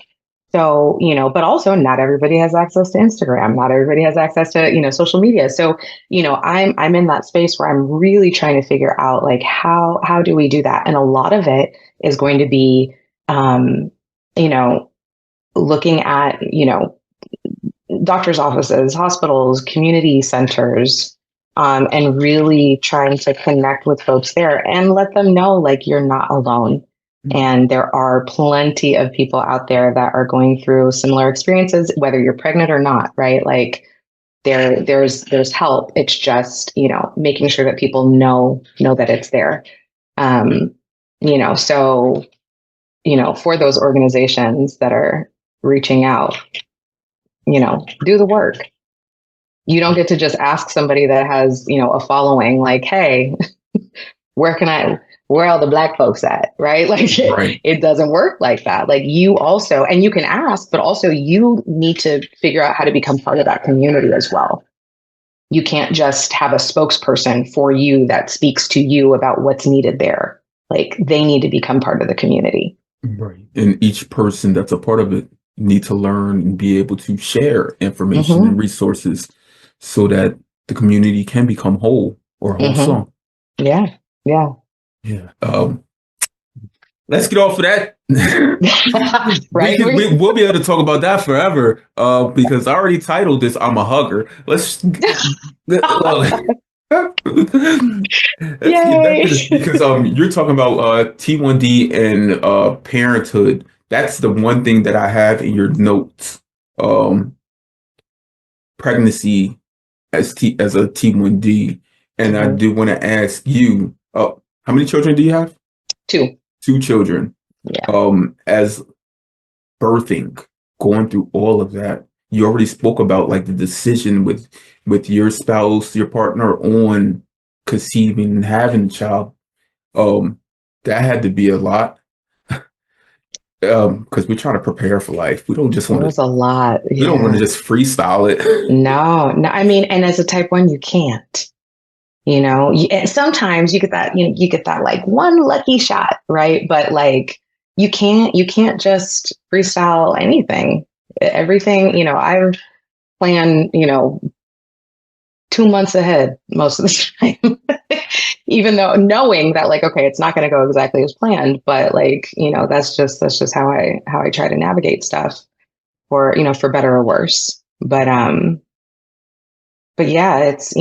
So, but also not everybody has access to Instagram. Not everybody has access to, social media. So, I'm in that space where I'm really trying to figure out like how do we do that? And a lot of it is going to be you know, looking at, doctors' offices, hospitals, community centers, and really trying to connect with folks there and let them know like you're not alone. And there are plenty of people out there that are going through similar experiences, whether you're pregnant or not, right? Like there's help. It's just, making sure that people know that it's there. Um, so, for those organizations that are reaching out, do the work. You don't get to just ask somebody that has, a following like, hey, where are all the black folks at? Right. Like Right. it doesn't work like that. Like you also, and you can ask, but also you need to figure out how to become part of that community as well. You can't just have a spokesperson for you that speaks to you about what's needed there. Like they need to become part of the community. Right. And each person that's a part of it need to learn and be able to share information and Mm-hmm. resources so that the community can become whole or Mm-hmm. wholesome. Yeah. Yeah. Yeah. Let's get off of that. Right. We'll be able to talk about that forever. Because I already titled this "I'm a Hugger." Let's get back to Yay. this because you're talking about T1D and parenthood. That's the one thing that I have in your notes. Um, Pregnancy as a T1D, and I Mm-hmm. do want to ask you, how many children do you have? Two. Two children. Yeah. As birthing, going through all of that, you already spoke about like the decision with your spouse, your partner on conceiving and having a child. Um, that had to be a lot. Because we're trying to prepare for life. It was a lot. We don't want to Yeah. just freestyle it. No, no. I mean, and as a type 1, you can't. And sometimes you get that. You get that like one lucky shot, right? But like you can't just freestyle anything. Everything. I plan. 2 months ahead most of the time. Even though knowing that like, okay, it's not going to go exactly as planned, but like, that's just how I try to navigate stuff for better or worse. But yeah, it's,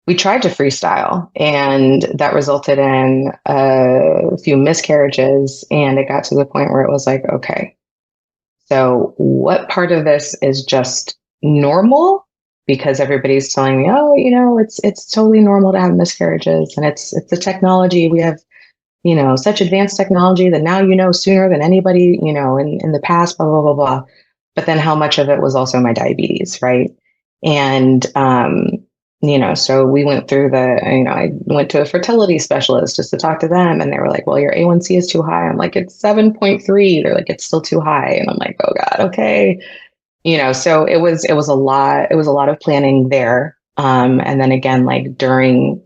we tried to freestyle and that resulted in a few miscarriages. And it got to the point where it was like, okay, so what part of this is just normal? Because everybody's telling me, oh, it's totally normal to have miscarriages and it's the technology. We have, such advanced technology that now sooner than anybody, in the past, blah, blah, blah, blah. But then how much of it was also my diabetes, right? And so we went through I went to a fertility specialist just to talk to them. And they were like, well, your A1C is too high. I'm like, it's 7.3. They're like, it's still too high. And I'm like, oh God, okay. So it was a lot of planning there. And then again, like during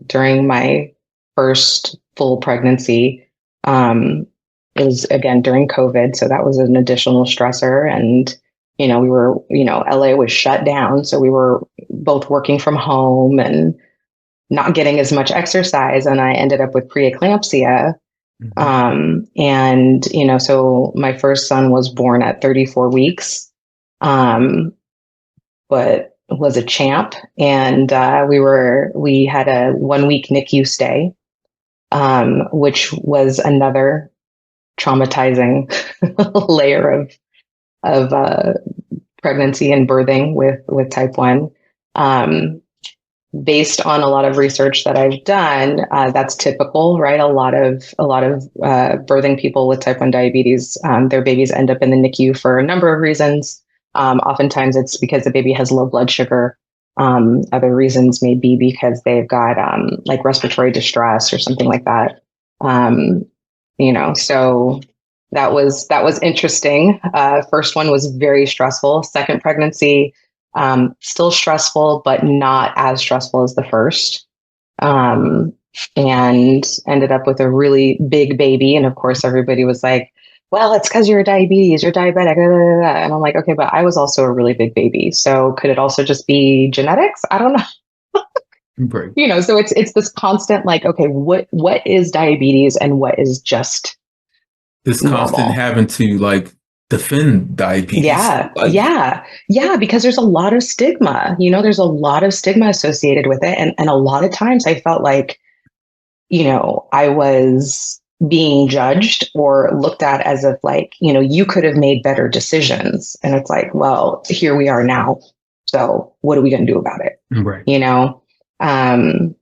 my first full pregnancy, it was again during COVID. So that was an additional stressor. And, we were, LA was shut down. So we were both working from home and not getting as much exercise. And I ended up with preeclampsia. Mhm. And, so my first son was born at 34 weeks, but was a champ. And we had a 1 week NICU stay, which was another traumatizing layer of pregnancy and birthing with type 1. Um, Based on a lot of research that I've done, that's typical, right? A lot of birthing people with type 1 diabetes, their babies end up in the NICU for a number of reasons. Oftentimes, it's because the baby has low blood sugar. Other reasons may be because they've got like respiratory distress or something like that. Um, so that was interesting. First one was very stressful. Second pregnancy, still stressful, but not as stressful as the first. Um, and ended up with a really big baby. And of course, everybody was like, well, it's because you're diabetes, you're diabetic. Blah, blah, blah. And I'm like, okay, but I was also a really big baby. So could it also just be genetics? I don't know. Right. So it's this constant like, okay, what is diabetes and what is just This constant normal? having to like defend diabetes. Yeah, Like, yeah, yeah, because there's a lot of stigma, there's a lot of stigma associated with it. And a lot of times I felt like, I was being judged or looked at as if like, you could have made better decisions. And it's like, well, here we are now. So what are we going to do about it? right. You know? Um,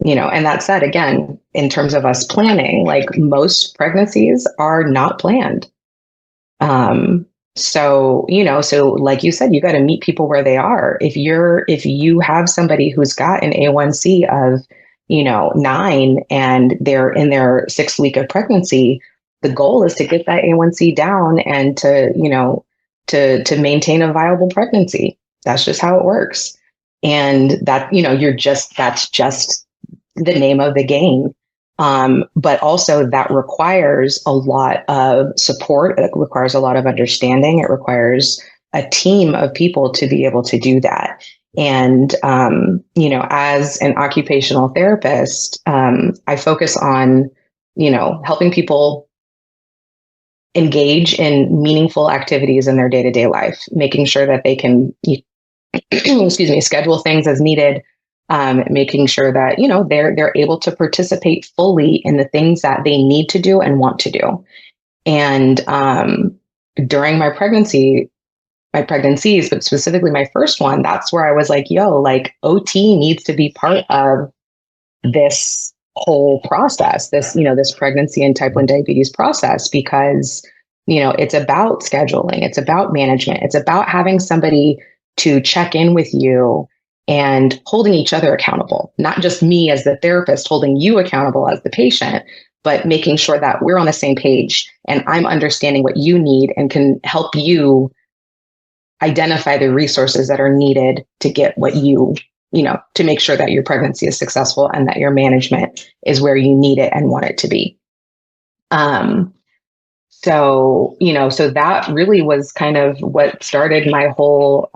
and that said, again, in terms of us planning, like most pregnancies are not planned. Um, so like you said, you got to meet people where they are. If you have somebody who's got an A1C of, 9 and they're in their 6th week of pregnancy, the goal is to get that A1C down and to maintain a viable pregnancy. That's just how it works. And that, that's just the name of the game. But also that requires a lot of support. It requires a lot of understanding. It requires a team of people to be able to do that. And, as an occupational therapist, I focus on, helping people engage in meaningful activities in their day-to-day life, making sure that they can, excuse me, schedule things as needed, making sure that they're able to participate fully in the things that they need to do and want to do. And during my pregnancies, but specifically my first one, that's where I was like, yo, like OT needs to be part of this whole process, this pregnancy and type 1 diabetes process, because, it's about scheduling, it's about management, it's about having somebody to check in with you and holding each other accountable, not just me as the therapist holding you accountable as the patient, but making sure that we're on the same page and I'm understanding what you need and can help you identify the resources that are needed to get what to make sure that your pregnancy is successful and that your management is where you need it and want it to be. So that really was kind of what started my whole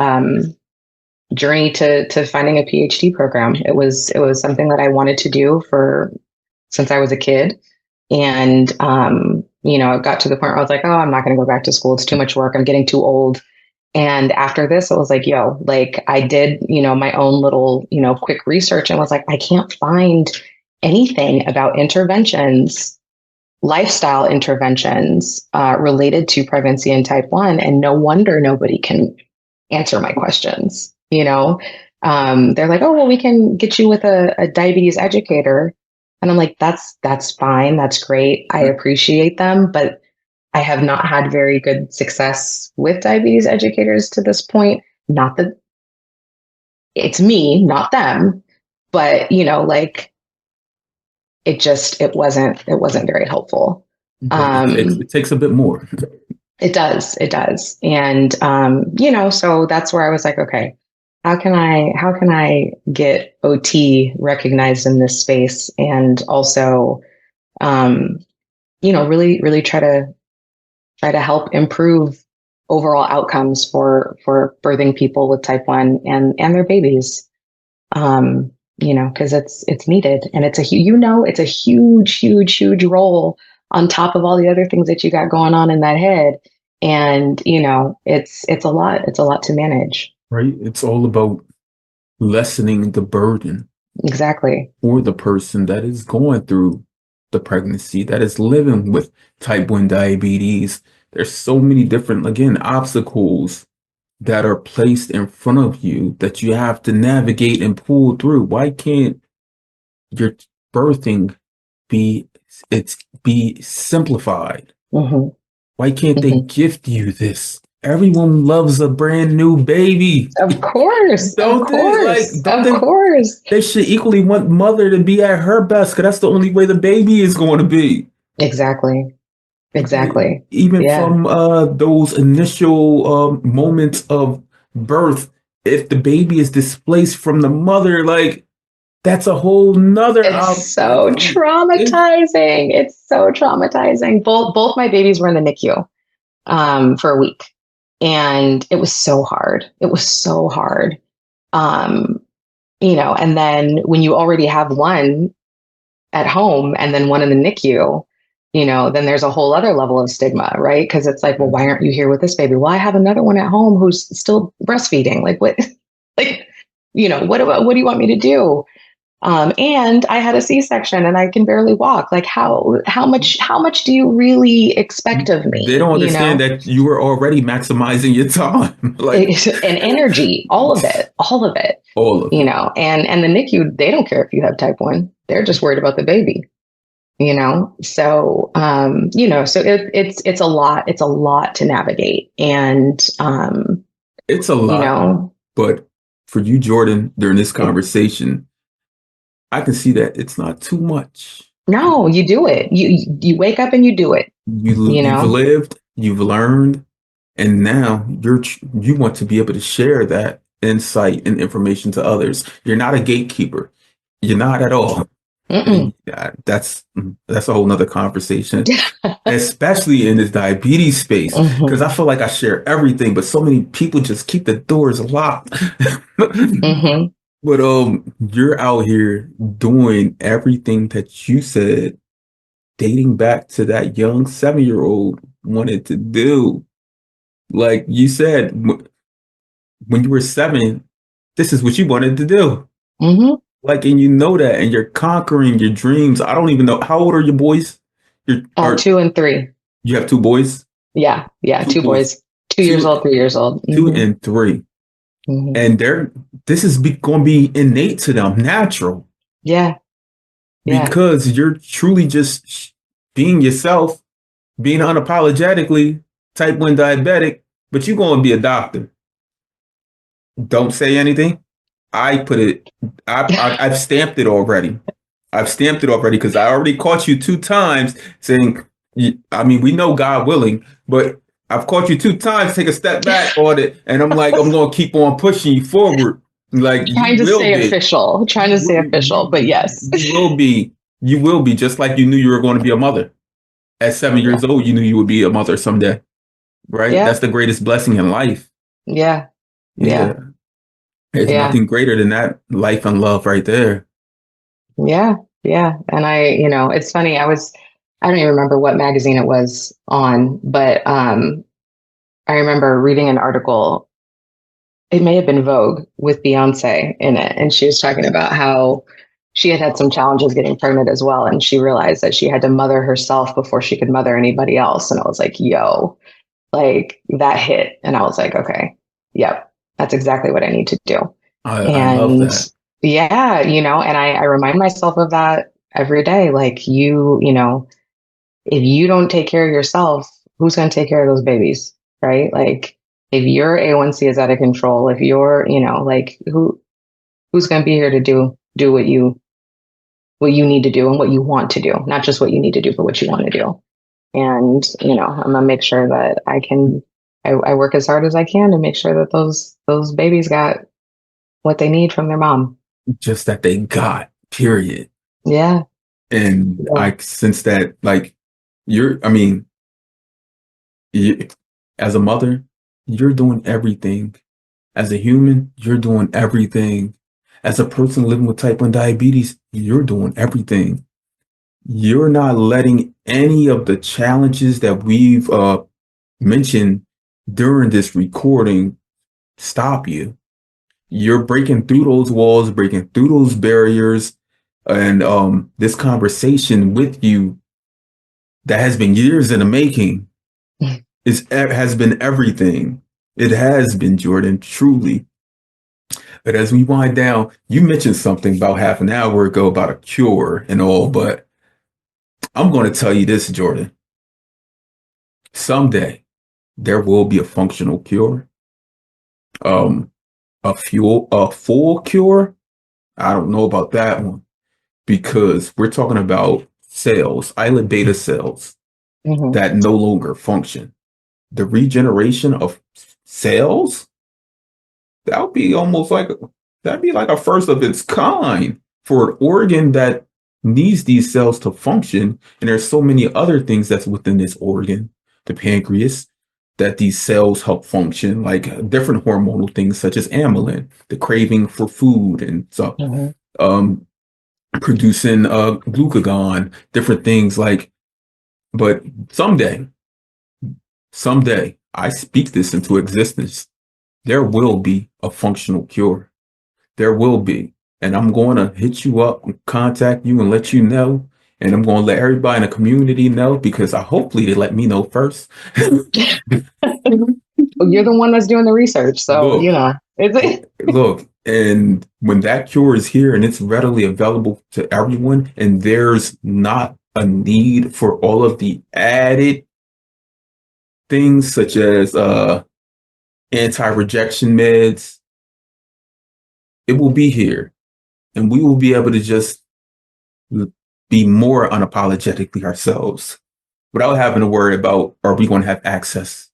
journey to finding a PhD program. It was something that I wanted to do since I was a kid. And, it got to the point where I was like, oh, I'm not going to go back to school. It's too much work. I'm getting too old. And after this, it was like, yo, like I did, my own little, quick research and was like, I can't find anything about interventions, lifestyle interventions related to pregnancy and type 1. And no wonder nobody can answer my questions. They're like, oh, well, we can get you with a diabetes educator. And I'm like, that's fine. That's great. I appreciate them. But I have not had very good success with diabetes educators to this point. Not that it's me, not them, but like it wasn't very helpful. Right. It takes a bit more. It does. And so that's where I was like, okay, how can I get OT recognized in this space and also really, really try to help improve overall outcomes for birthing people with type 1 and their babies. Because it's needed, and it's a huge, huge role on top of all the other things that you got going on in that head. And, it's a lot. It's a lot to manage. Right? It's all about lessening the burden Exactly. for the person that is going through the pregnancy, that is living with type 1 diabetes. There's so many different, again, obstacles that are placed in front of you that you have to navigate and pull through. Why can't your birthing be be simplified? Hmm. Why can't they Hmm. gift you this? Everyone loves a brand new baby. Of course. Of Don't they? Like, course. don't Of they? course. They should equally want mother to be at her best because that's the only way the baby is going to be. Exactly. Right? Exactly. Even Yeah. from those initial moments of birth, if the baby is displaced from the mother, like that's a whole nother It's so it, traumatizing. It's so traumatizing. Both my babies were in the NICU for a week. And it was so hard. It was so hard. Um, and then when you already have one at home and then one in the NICU, then there's a whole other level of stigma, right? Because it's like, well, why aren't you here with this baby? Well, I have another one at home who's still breastfeeding. Like what? Like, what do you want me to do? And I had a C-section and I can barely walk. Like how much do you really expect of they me? don't understand that you were already maximizing your time. Like And energy, all of it, all of it. all of it. And the NICU, they don't care if you have type 1. They're just worried about the baby. So it's a lot. It's a lot to navigate. And It's a you lot. know, But for you, Jordan, during this it, conversation, I can see that it's not too much. no, you do it. You wake up and you do it, you You've know? lived, you've learned, and now you want to be able to share that insight and information to others. You're not a gatekeeper. You're not at all. Mm-mm. And that's a whole nother conversation, especially in this diabetes space, because Hmm. I feel like I share everything, but so many people just keep the doors locked. Hmm. But you're out here doing everything that you said, dating back to that young 7-year-old wanted to do. Like you said, when you were 7, this is what you wanted to do. Hmm. Like, and you know that, and you're conquering your dreams. I don't even know how old are your boys. Or 2 and 3. you have two boys, Yeah. Yeah. two Two boys, boys, 2 years two, old, 3 years old. two Hmm. and three, Hmm. and this is going to be innate to them, natural, Yeah. Yeah. because you're truly just being yourself, being unapologetically type 1 diabetic, but you're going to be a doctor. Don't say anything. I put it, I've stamped it already. I've stamped it already because I already caught you 2 times saying, I mean, we know God willing, but I've caught you 2 times, take a step back on it. And I'm like, I'm going to keep on pushing you forward. Like you Trying to will stay be. official. Trying You to stay will, official, but yes. you will be. You will be just like you knew you were going to be a mother. At 7 years Yeah. old, you knew you would be a mother someday, right? Yeah. That's the greatest blessing in life. Yeah. Yeah. Yeah. There's Yeah. nothing greater than that life and love right there. Yeah. Yeah. And it's funny. I don't even remember what magazine it was on, but I remember reading an article. It may have been Vogue with Beyonce in it. And she was talking about how she had had some challenges getting pregnant as well. And she realized that she had to mother herself before she could mother anybody else. And I was like, yo, like that hit. And I was like, okay, yep, that's exactly what I need to do. I love And that. yeah, and I remind myself of that every day. Like if you don't take care of yourself, who's going to take care of those babies? Right. Like if your A1C is out of control, if you're, like who's going to be here to do what you need to do and what you want to do, not just what you need to do, but what you want to do. And, I'm going to make sure that I work as hard as I can to make sure that those babies got what they need from their mom. Just that they got, period. Yeah. And Yeah. I sense that, like, I mean, you, as a mother, you're doing everything. As a human, you're doing everything. As a person living with type 1 diabetes, you're doing everything. you're not letting any of the challenges that we've mentioned during this recording stop you. You're breaking through those walls, breaking through those barriers, and this conversation with you that has been years in the making has been everything. It has been, Jordan, truly. But as we wind down, you mentioned something about half an hour ago about a cure and all, but I'm going to tell you this, Jordan. Someday there will be a functional cure. Um, a full cure. I don't know about that one because we're talking about cells, islet beta cells Mm-hmm. that no longer function. The regeneration of cells, that would be almost like that'd be like a first of its kind for an organ that needs these cells to function. And there's so many other things that's within this organ, the pancreas, that these cells help function, like different hormonal things such as amylin, the craving for food and stuff, Mm-hmm. um, producing glucagon, different things like. But someday, I speak this into existence. There will be a functional cure. There will be. And I'm going to hit you up, contact you, and let you know. And I'm going to let everybody in the community know because hopefully they let me know first. Well, you're the one that's doing the research, so Look, it's look, and when that cure is here and it's readily available to everyone, and there's not a need for all of the added things such as anti-rejection meds, it will be here. And we will be able to just be more unapologetically ourselves without having to worry about are we going to have access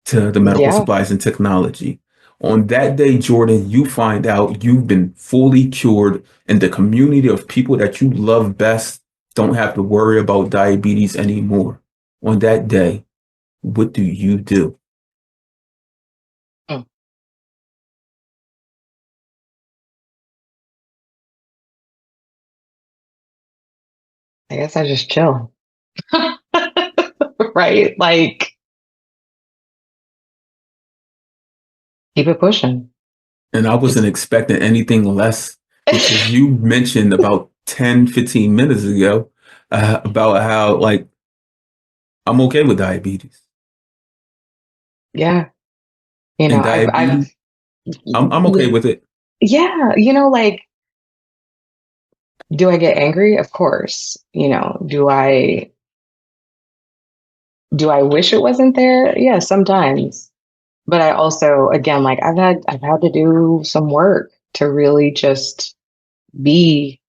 to the medical yeah. supplies and technology. On that day, Jordan, you find out you've been fully cured and the community of people that you love best don't have to worry about diabetes anymore. On that day, what do you do? Mm. I guess I just chill. Right? Like keep it pushing. And I wasn't Just expecting anything less because you mentioned about 10, 15 minutes ago about how, like, I'm okay with diabetes. yeah. And I've diabetes, I'm okay with it. yeah, like do I get angry? Of course. Do I wish it wasn't there? Yeah, sometimes. But I also, again, like I've had to do some work to really just be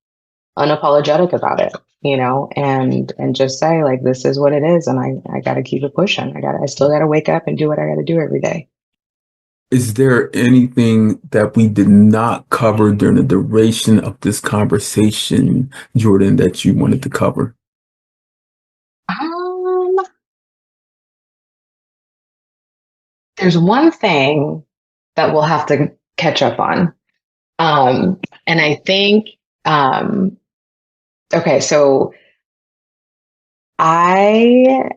unapologetic about it, and just say like this is what it is, and I got to keep it pushing. I still got to wake up and do what I got to do every day. Is there anything that we did not cover during the duration of this conversation, Jordan, that you wanted to cover? Um, there's one thing that we'll have to catch up on. And I think, um, okay, so I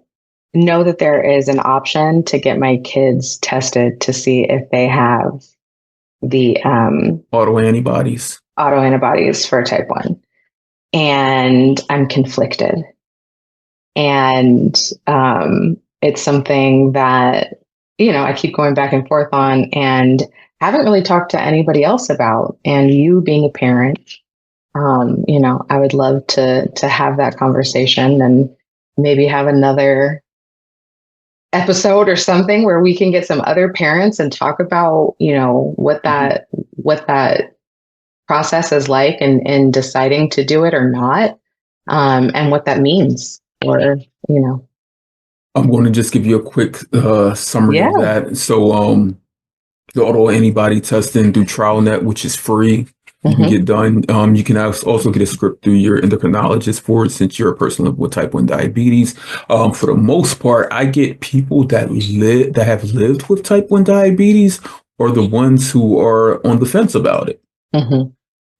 know that there is an option to get my kids tested to see if they have the Autoantibodies. autoantibodies for type 1. And I'm conflicted. And it's something that, I keep going back and forth on and haven't really talked to anybody else about. And you being a parent, I would love to have that conversation and maybe have another episode or something where we can get some other parents and talk about, what that process is like and deciding to do it or not, and what that means. Or, I'm going to just give you a quick summary of yeah. that. So, the autoantibody testing through TrialNet, which is free. You can Hmm. get done. You can also get a script through your endocrinologist for it since you're a person with type 1 diabetes. For the most part, I get people that have lived with type 1 diabetes or the ones who are on the fence about it. Hmm.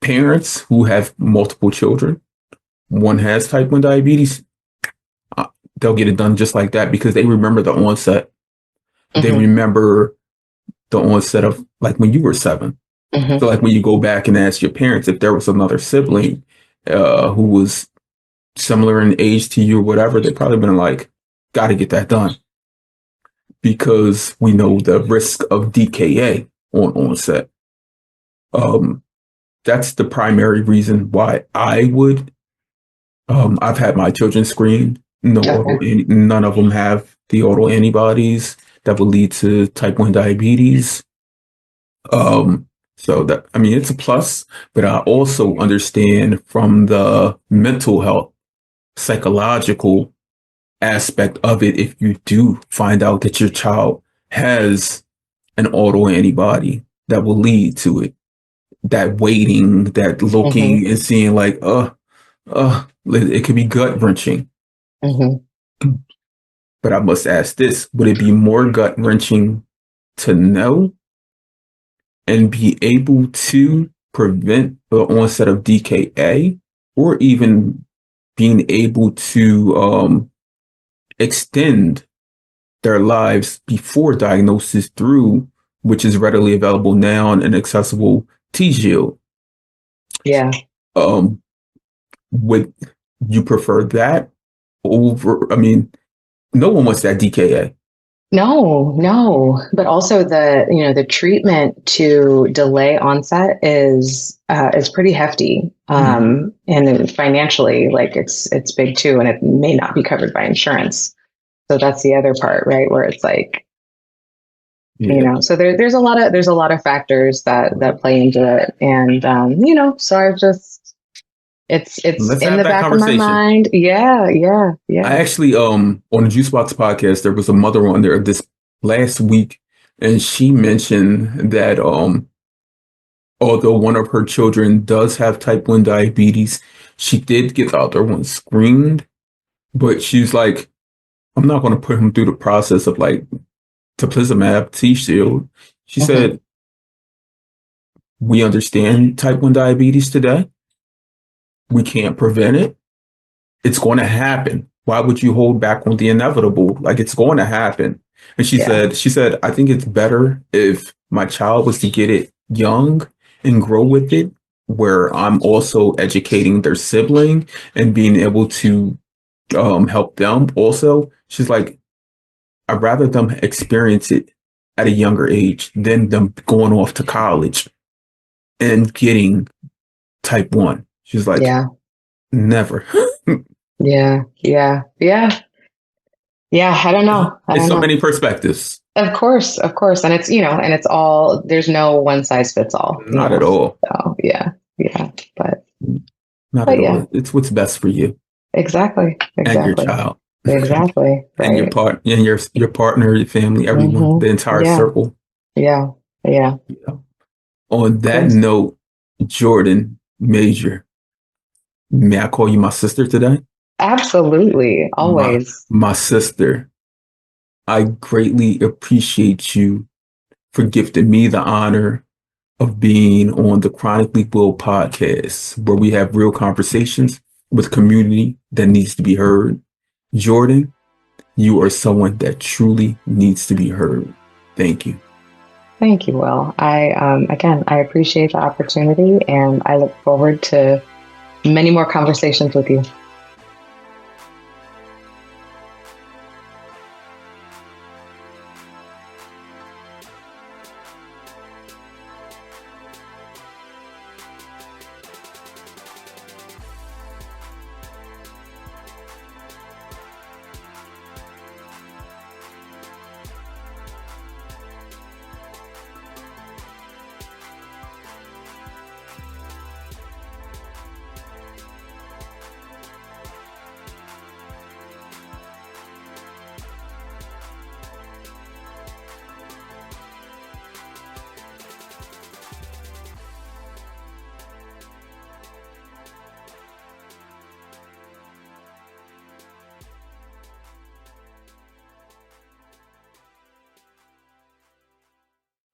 Parents who have multiple children, one has type 1 diabetes, uh, they'll get it done just like that because they remember the onset. They Mm-hmm. remember the onset of like when you were 7. Mm-hmm. So like when you go back and ask your parents if there was another sibling who was similar in age to you or whatever, they've probably been like, got to get that done because we know the risk of DKA on onset. Um, that's the primary reason why I would. I've had my children screened. Okay. None of them have the auto antibodies that would lead to type 1 diabetes. So that, I mean, it's a plus, but I also understand from the mental health, psychological aspect of it. If you do find out that your child has an auto antibody that will lead to it, that waiting, that Mm-hmm. looking and seeing like, it could be gut wrenching. Mm-hmm. But I must ask this, would it be more gut wrenching to know and be able to prevent the onset of DKA, or even being able to extend their lives before diagnosis through, which is readily available now and accessible T-Shield? Yeah. Um, would you prefer that over? I mean, no one wants that DKA. No, no. But also the treatment to delay onset is pretty hefty. Mm, And then financially, like it's big too, and it may not be covered by insurance. So that's the other part, right? Where it's like, yeah. so there's a lot of factors that play into it. And so I just it's Let's in have the that back of my conversation. mind. Yeah, yeah, I yeah. actually, on the Juicebox podcast, there was a mother on there this last week, and she mentioned that although one of her children does have type 1 diabetes, she did get the other one screened, but she's like, I'm not going to put him through the process of like teplizumab, T-Shield. She Hmm. said, we understand type 1 diabetes today. We can't prevent it. It's going to happen. Why would you hold back on the inevitable? Like it's going to happen. And Yeah, she said, I think it's better if my child was to get it young and grow with it, where I'm also educating their sibling and being able to help them also. She's like, I'd rather them experience it at a younger age than them going off to college and getting type 1. She's like, yeah, never. yeah, yeah, yeah. Yeah, I don't know. I It's don't so know. many perspectives. Of course. And it's, and it's all, there's no one size fits all, Not at all. So yeah, yeah. But, Not at but all. yeah, It's what's best for you exactly, and your exactly, child exactly. and your Right. part and your partner, your family, everyone, Hmm. the entire Yeah, circle. yeah, yeah. Yeah. On Of that course. note, Jordan Major, may I call you my sister today? Absolutely. My Always. my sister. I greatly appreciate you for gifting me the honor of being on the Chronically Will podcast, where we have real conversations with community that needs to be heard. Jordan, you are someone that truly needs to be heard. Thank you. Thank you, Will. Again, I appreciate the opportunity and I look forward to many more conversations with you.